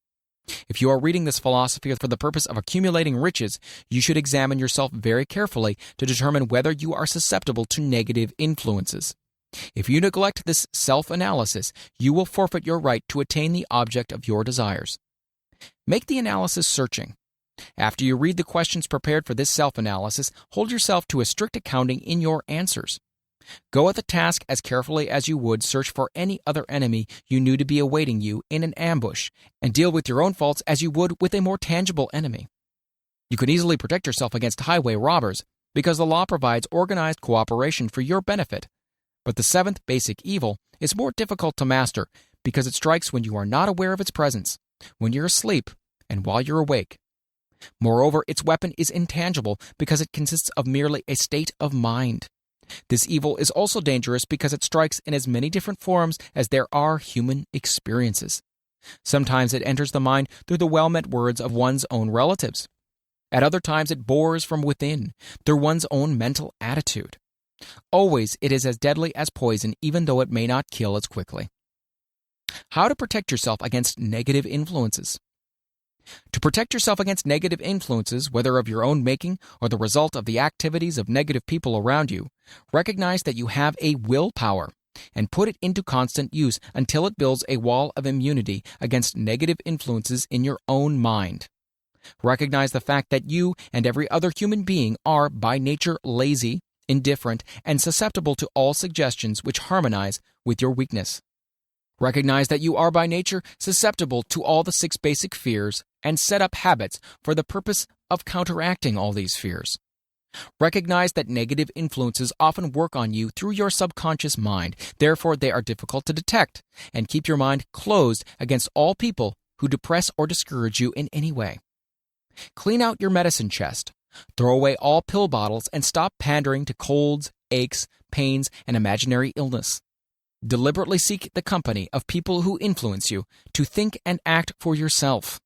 If you are reading this philosophy for the purpose of accumulating riches, you should examine yourself very carefully to determine whether you are susceptible to negative influences. If you neglect this self-analysis, you will forfeit your right to attain the object of your desires. Make the analysis searching. After you read the questions prepared for this self-analysis, hold yourself to a strict accounting in your answers. Go at the task as carefully as you would search for any other enemy you knew to be awaiting you in an ambush, and deal with your own faults as you would with a more tangible enemy. You can easily protect yourself against highway robbers, because the law provides organized cooperation for your benefit. But the 7th basic evil is more difficult to master, because it strikes when you are not aware of its presence, when you're asleep, and while you're awake. Moreover, its weapon is intangible because it consists of merely a state of mind. This evil is also dangerous because it strikes in as many different forms as there are human experiences. Sometimes it enters the mind through the well-meant words of one's own relatives. At other times it bores from within, through one's own mental attitude. Always it is as deadly as poison, even though it may not kill as quickly. How to protect yourself against negative influences? To protect yourself against negative influences, whether of your own making or the result of the activities of negative people around you, recognize that you have a willpower and put it into constant use until it builds a wall of immunity against negative influences in your own mind. Recognize the fact that you and every other human being are, by nature, lazy, indifferent, and susceptible to all suggestions which harmonize with your weakness. Recognize that you are by nature susceptible to all the 6 basic fears and set up habits for the purpose of counteracting all these fears. Recognize that negative influences often work on you through your subconscious mind, therefore they are difficult to detect, and keep your mind closed against all people who depress or discourage you in any way. Clean out your medicine chest. Throw away all pill bottles and stop pandering to colds, aches, pains, and imaginary illness. Deliberately seek the company of people who influence you to think and act for yourself.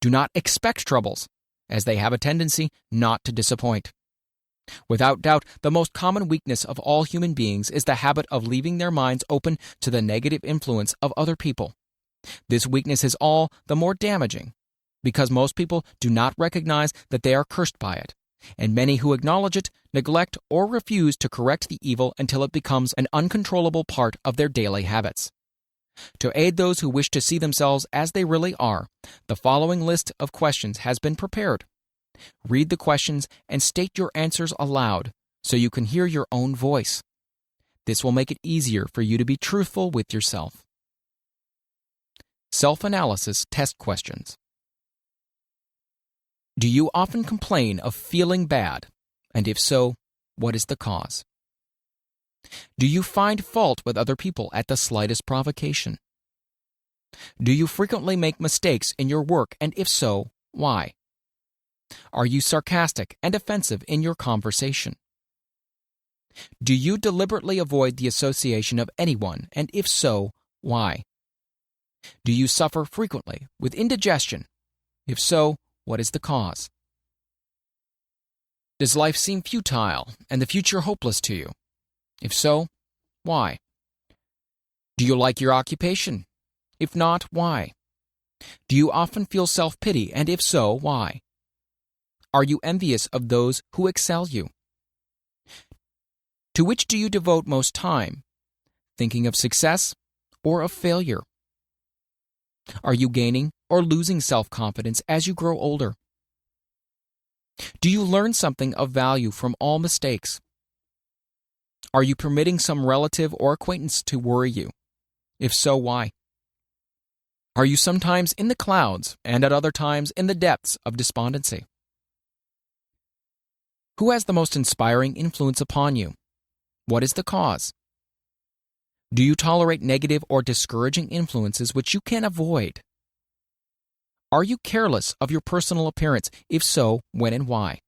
Do not expect troubles, as they have a tendency not to disappoint. Without doubt, the most common weakness of all human beings is the habit of leaving their minds open to the negative influence of other people. This weakness is all the more damaging because most people do not recognize that they are cursed by it, and many who acknowledge it neglect or refuse to correct the evil until it becomes an uncontrollable part of their daily habits. To aid those who wish to see themselves as they really are, the following list of questions has been prepared. Read the questions and state your answers aloud so you can hear your own voice. This will make it easier for you to be truthful with yourself. Self-analysis test questions. Do you often complain of feeling bad? And if so, what is the cause? Do you find fault with other people at the slightest provocation? Do you frequently make mistakes in your work, and if so, why? Are you sarcastic and offensive in your conversation? Do you deliberately avoid the association of anyone, and if so, why? Do you suffer frequently with indigestion? If so, what is the cause? Does life seem futile and the future hopeless to you? If so, why? Do you like your occupation? If not, why? Do you often feel self-pity, and if so, why? Are you envious of those who excel you? To which do you devote most time? Thinking of success or of failure? Are you gaining or losing self-confidence as you grow older? Do you learn something of value from all mistakes? Are you permitting some relative or acquaintance to worry you? If so, why? Are you sometimes in the clouds and at other times in the depths of despondency? Who has the most inspiring influence upon you? What is the cause? Do you tolerate negative or discouraging influences which you can avoid? Are you careless of your personal appearance? If so, when and why?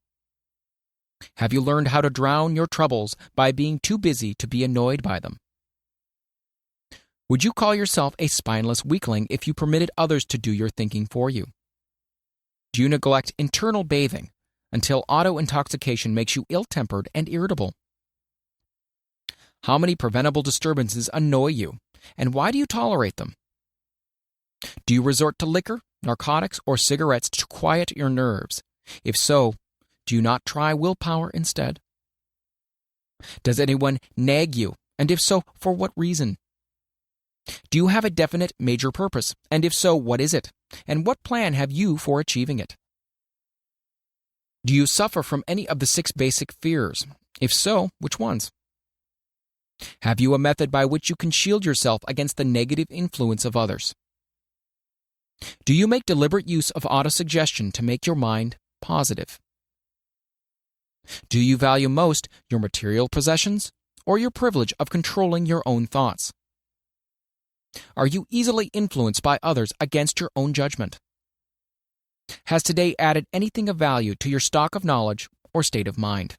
Have you learned how to drown your troubles by being too busy to be annoyed by them? Would you call yourself a spineless weakling if you permitted others to do your thinking for you? Do you neglect internal bathing until auto-intoxication makes you ill-tempered and irritable? How many preventable disturbances annoy you, and why do you tolerate them? Do you resort to liquor, narcotics, or cigarettes to quiet your nerves? If so, do you not try willpower instead? Does anyone nag you, and if so, for what reason? Do you have a definite major purpose, and if so, what is it? And what plan have you for achieving it? Do you suffer from any of the 6 basic fears? If so, which ones? Have you a method by which you can shield yourself against the negative influence of others? Do you make deliberate use of autosuggestion to make your mind positive? Do you value most your material possessions or your privilege of controlling your own thoughts? Are you easily influenced by others against your own judgment? Has today added anything of value to your stock of knowledge or state of mind?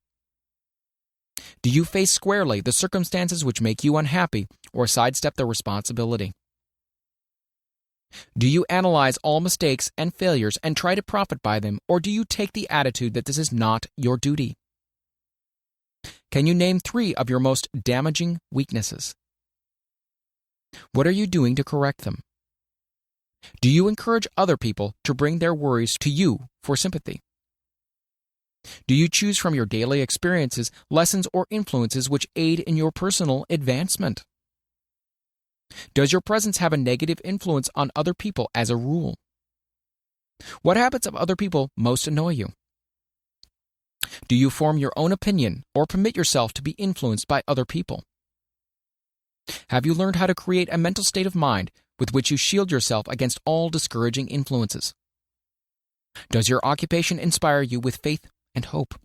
Do you face squarely the circumstances which make you unhappy or sidestep the responsibility? Do you analyze all mistakes and failures and try to profit by them, or do you take the attitude that this is not your duty? Can you name 3 of your most damaging weaknesses? What are you doing to correct them? Do you encourage other people to bring their worries to you for sympathy? Do you choose from your daily experiences lessons or influences which aid in your personal advancement? Does your presence have a negative influence on other people as a rule? What habits of other people most annoy you? Do you form your own opinion or permit yourself to be influenced by other people? Have you learned how to create a mental state of mind with which you shield yourself against all discouraging influences? Does your occupation inspire you with faith and hope?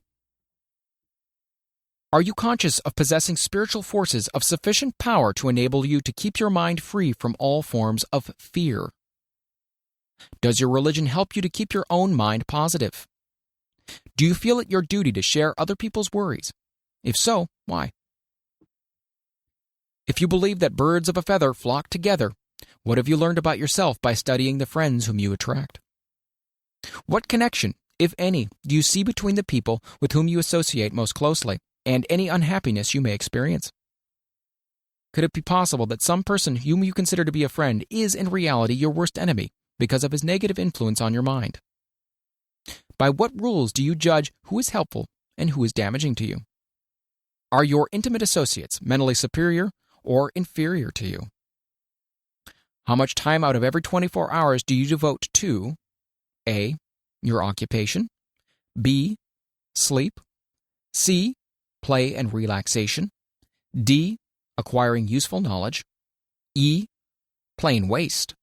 Are you conscious of possessing spiritual forces of sufficient power to enable you to keep your mind free from all forms of fear? Does your religion help you to keep your own mind positive? Do you feel it your duty to share other people's worries? If so, why? If you believe that birds of a feather flock together, what have you learned about yourself by studying the friends whom you attract? What connection, if any, do you see between the people with whom you associate most closely and any unhappiness you may experience? Could it be possible that some person whom you consider to be a friend is in reality your worst enemy because of his negative influence on your mind? By what rules do you judge who is helpful and who is damaging to you? Are your intimate associates mentally superior or inferior to you? How much time out of every 24 hours do you devote to A. Your occupation, B. Sleep, C. Play and relaxation, D. Acquiring useful knowledge, E. Plain waste?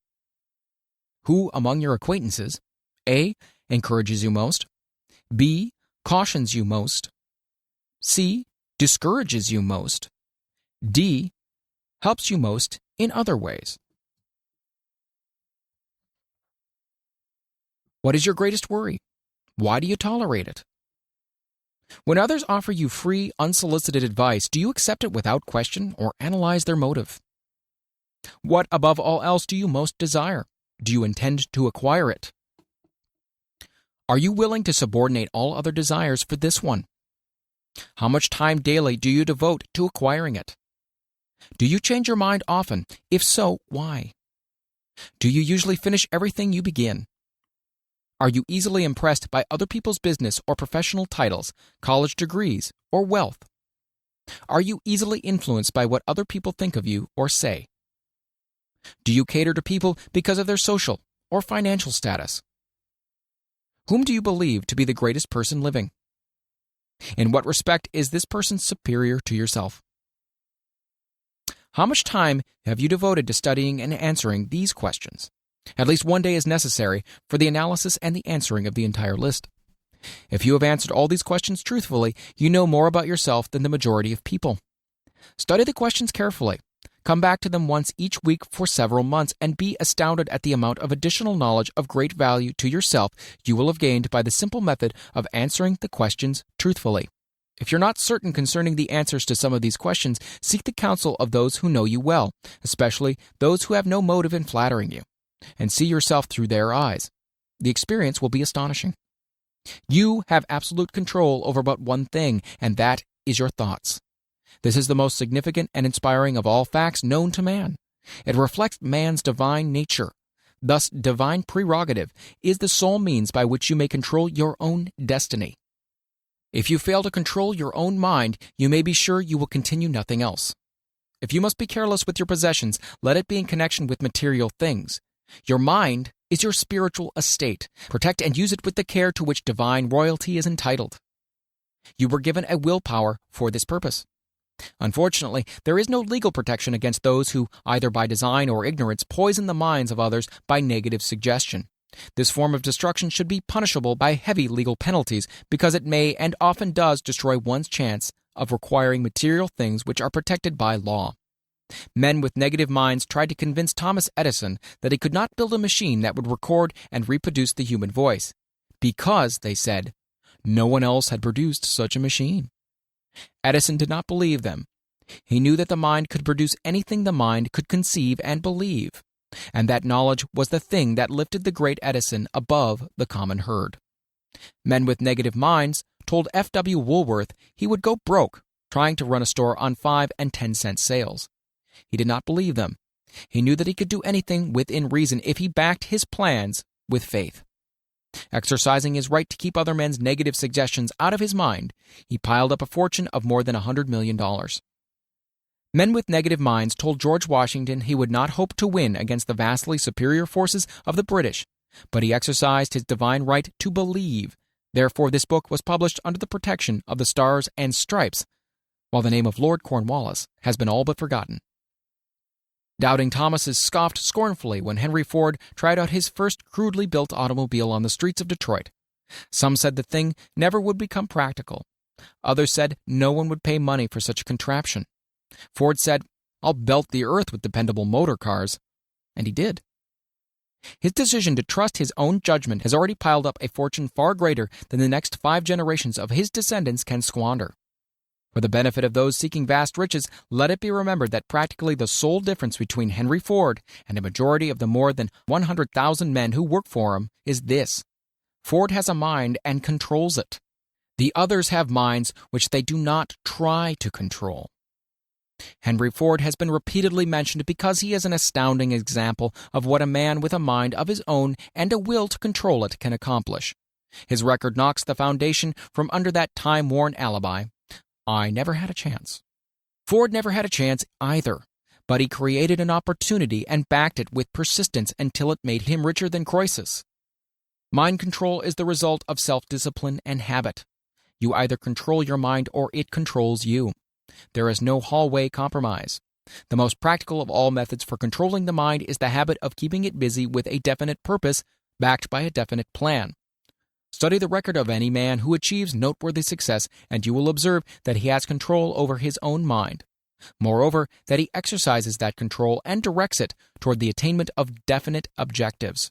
Who among your acquaintances A. Encourages you most, B. Cautions you most, C. Discourages you most, D. Helps you most in other ways? What is your greatest worry? Why do you tolerate it? When others offer you free, unsolicited advice, do you accept it without question or analyze their motive? What, above all else, do you most desire? Do you intend to acquire it? Are you willing to subordinate all other desires for this one? How much time daily do you devote to acquiring it? Do you change your mind often? If so, why? Do you usually finish everything you begin? Are you easily impressed by other people's business or professional titles, college degrees, or wealth? Are you easily influenced by what other people think of you or say? Do you cater to people because of their social or financial status? Whom do you believe to be the greatest person living? In what respect is this person superior to yourself? How much time have you devoted to studying and answering these questions? At least one day is necessary for the analysis and the answering of the entire list. If you have answered all these questions truthfully, you know more about yourself than the majority of people. Study the questions carefully. Come back to them once each week for several months and be astounded at the amount of additional knowledge of great value to yourself you will have gained by the simple method of answering the questions truthfully. If you're not certain concerning the answers to some of these questions, seek the counsel of those who know you well, especially those who have no motive in flattering you, and see yourself through their eyes. The experience will be astonishing. You have absolute control over but one thing, and that is your thoughts. This is the most significant and inspiring of all facts known to man. It reflects man's divine nature. Thus, divine prerogative is the sole means by which you may control your own destiny. If you fail to control your own mind, you may be sure you will continue nothing else. If you must be careless with your possessions, let it be in connection with material things. Your mind is your spiritual estate. Protect and use it with the care to which divine royalty is entitled. You were given a willpower for this purpose. Unfortunately, there is no legal protection against those who, either by design or ignorance, poison the minds of others by negative suggestion. This form of destruction should be punishable by heavy legal penalties because it may and often does destroy one's chance of acquiring material things which are protected by law. Men with negative minds tried to convince Thomas Edison that he could not build a machine that would record and reproduce the human voice, because, they said, no one else had produced such a machine. Edison did not believe them. He knew that the mind could produce anything the mind could conceive and believe, and that knowledge was the thing that lifted the great Edison above the common herd. Men with negative minds told F.W. Woolworth he would go broke trying to run a store on 5 and 10 cent sales. He did not believe them. He knew that he could do anything within reason if he backed his plans with faith. Exercising his right to keep other men's negative suggestions out of his mind, he piled up a fortune of more than $100 million. Men with negative minds told George Washington he would not hope to win against the vastly superior forces of the British, but he exercised his divine right to believe. Therefore, this book was published under the protection of the Stars and Stripes, while the name of Lord Cornwallis has been all but forgotten. Doubting Thomases scoffed scornfully when Henry Ford tried out his first crudely built automobile on the streets of Detroit. Some said the thing never would become practical. Others said no one would pay money for such a contraption. Ford said, "I'll belt the earth with dependable motor cars." And he did. His decision to trust his own judgment has already piled up a fortune far greater than the next 5 generations of his descendants can squander. For the benefit of those seeking vast riches, let it be remembered that practically the sole difference between Henry Ford and a majority of the more than 100,000 men who work for him is this: Ford has a mind and controls it. The others have minds which they do not try to control. Henry Ford has been repeatedly mentioned because he is an astounding example of what a man with a mind of his own and a will to control it can accomplish. His record knocks the foundation from under that time-worn alibi: "I never had a chance." Ford never had a chance either, but he created an opportunity and backed it with persistence until it made him richer than Croesus. Mind control is the result of self-discipline and habit. You either control your mind or it controls you. There is no hallway compromise. The most practical of all methods for controlling the mind is the habit of keeping it busy with a definite purpose, backed by a definite plan. Study the record of any man who achieves noteworthy success, and you will observe that he has control over his own mind. Moreover, that he exercises that control and directs it toward the attainment of definite objectives.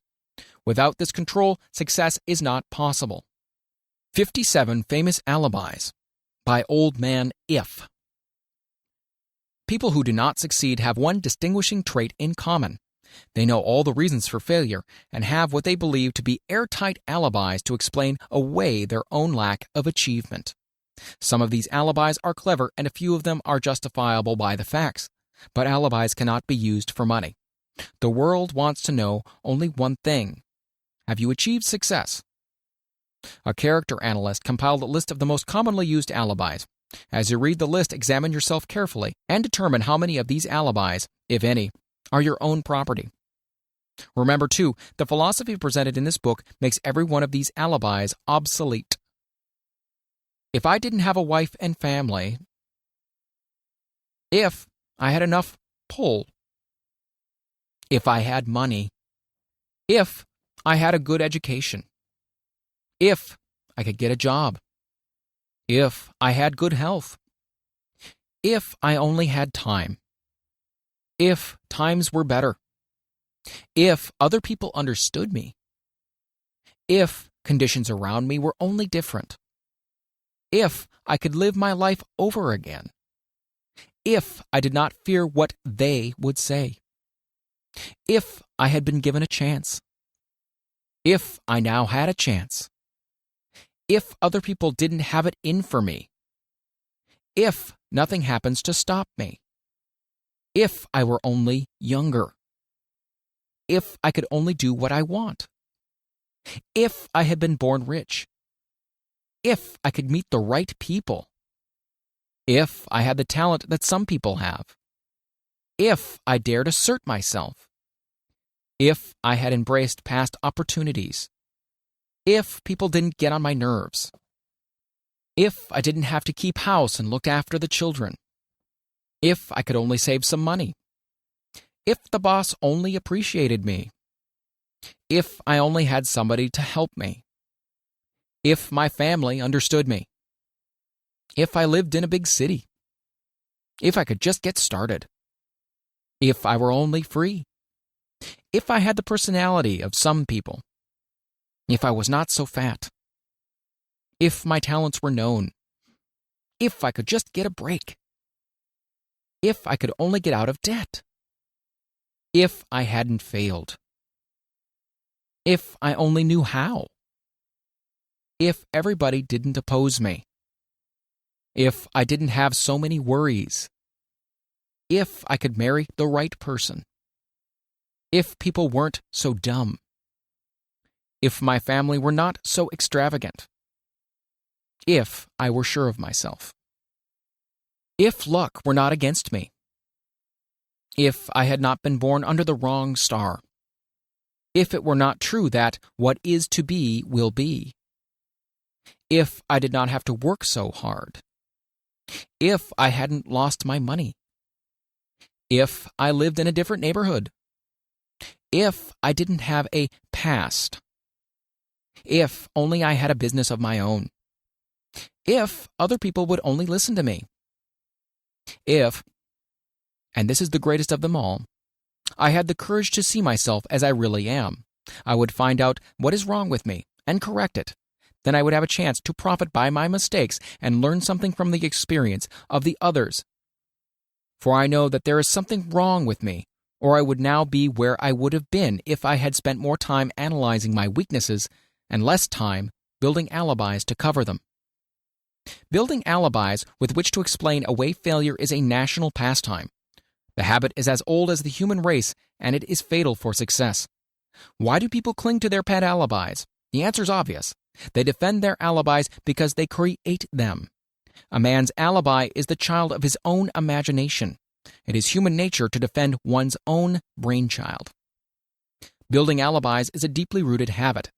Without this control, success is not possible. 57 Famous Alibis by Old Man If. People who do not succeed have one distinguishing trait in common. They know all the reasons for failure and have what they believe to be airtight alibis to explain away their own lack of achievement. Some of these alibis are clever and a few of them are justifiable by the facts, but alibis cannot be used for money. The world wants to know only one thing: have you achieved success? A character analyst compiled a list of the most commonly used alibis. As you read the list, examine yourself carefully and determine how many of these alibis, if any, are your own property. Remember, too, the philosophy presented in this book makes every one of these alibis obsolete. If I didn't have a wife and family, if I had enough pull, if I had money, if I had a good education, if I could get a job, if I had good health, if I only had time, if times were better, if other people understood me, if conditions around me were only different, if I could live my life over again, if I did not fear what they would say, if I had been given a chance, if I now had a chance, if other people didn't have it in for me, if nothing happens to stop me, if I were only younger, if I could only do what I want, if I had been born rich, if I could meet the right people, if I had the talent that some people have, if I dared assert myself, if I had embraced past opportunities, if people didn't get on my nerves, if I didn't have to keep house and look after the children, if I could only save some money, if the boss only appreciated me, if I only had somebody to help me, if my family understood me, if I lived in a big city, if I could just get started, if I were only free, if I had the personality of some people, if I was not so fat, if my talents were known, if I could just get a break, if I could only get out of debt, if I hadn't failed, if I only knew how, if everybody didn't oppose me, if I didn't have so many worries, if I could marry the right person, If people weren't so dumb. If my family were not so extravagant. If I were sure of myself. If luck were not against me. If I had not been born under the wrong star. If it were not true that what is to be will be. If I did not have to work so hard. If I hadn't lost my money. If I lived in a different neighborhood. If I didn't have a past. If only I had a business of my own. If other people would only listen to me. If, and this is the greatest of them all, I had the courage to see myself as I really am, I would find out what is wrong with me and correct it. Then I would have a chance to profit by my mistakes and learn something from the experience of the others. For I know that there is something wrong with me, or I would now be where I would have been if I had spent more time analyzing my weaknesses and less time building alibis to cover them. Building alibis with which to explain away failure is a national pastime. The habit is as old as the human race, and it is fatal for success. Why do people cling to their pet alibis? The answer is obvious. They defend their alibis because they create them. A man's alibi is the child of his own imagination. It is human nature to defend one's own brainchild. Building alibis is a deeply rooted habit.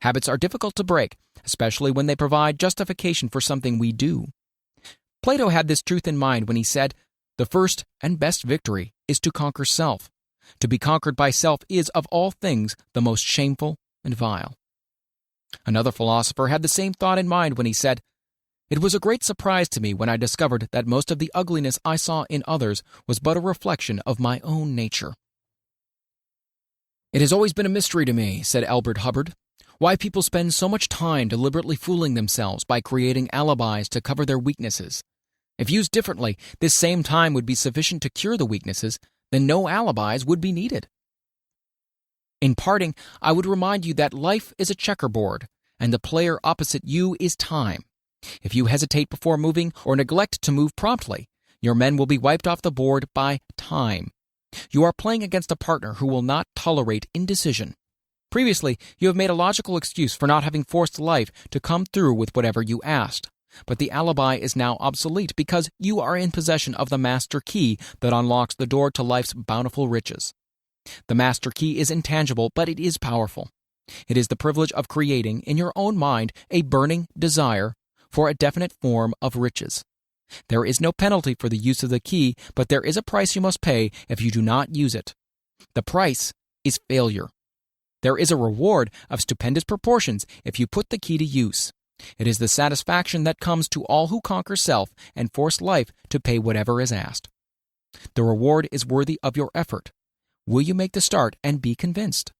Habits are difficult to break, especially when they provide justification for something we do. Plato had this truth in mind when he said, "The first and best victory is to conquer self. To be conquered by self is, of all things, the most shameful and vile." Another philosopher had the same thought in mind when he said, "It was a great surprise to me when I discovered that most of the ugliness I saw in others was but a reflection of my own nature." "It has always been a mystery to me," said Albert Hubbard, "why people spend so much time deliberately fooling themselves by creating alibis to cover their weaknesses. If used differently, this same time would be sufficient to cure the weaknesses, then no alibis would be needed." In parting, I would remind you that life is a checkerboard, and the player opposite you is time. If you hesitate before moving or neglect to move promptly, your men will be wiped off the board by time. You are playing against a partner who will not tolerate indecision. Previously, you have made a logical excuse for not having forced life to come through with whatever you asked. But the alibi is now obsolete because you are in possession of the master key that unlocks the door to life's bountiful riches. The master key is intangible, but it is powerful. It is the privilege of creating, in your own mind, a burning desire for a definite form of riches. There is no penalty for the use of the key, but there is a price you must pay if you do not use it. The price is failure. There is a reward of stupendous proportions if you put the key to use. It is the satisfaction that comes to all who conquer self and force life to pay whatever is asked. The reward is worthy of your effort. Will you make the start and be convinced?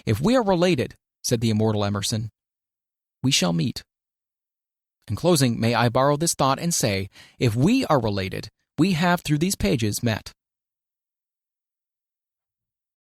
"If we are related," said the immortal Emerson, "we shall meet." In closing, may I borrow this thought and say, if we are related, we have through these pages met.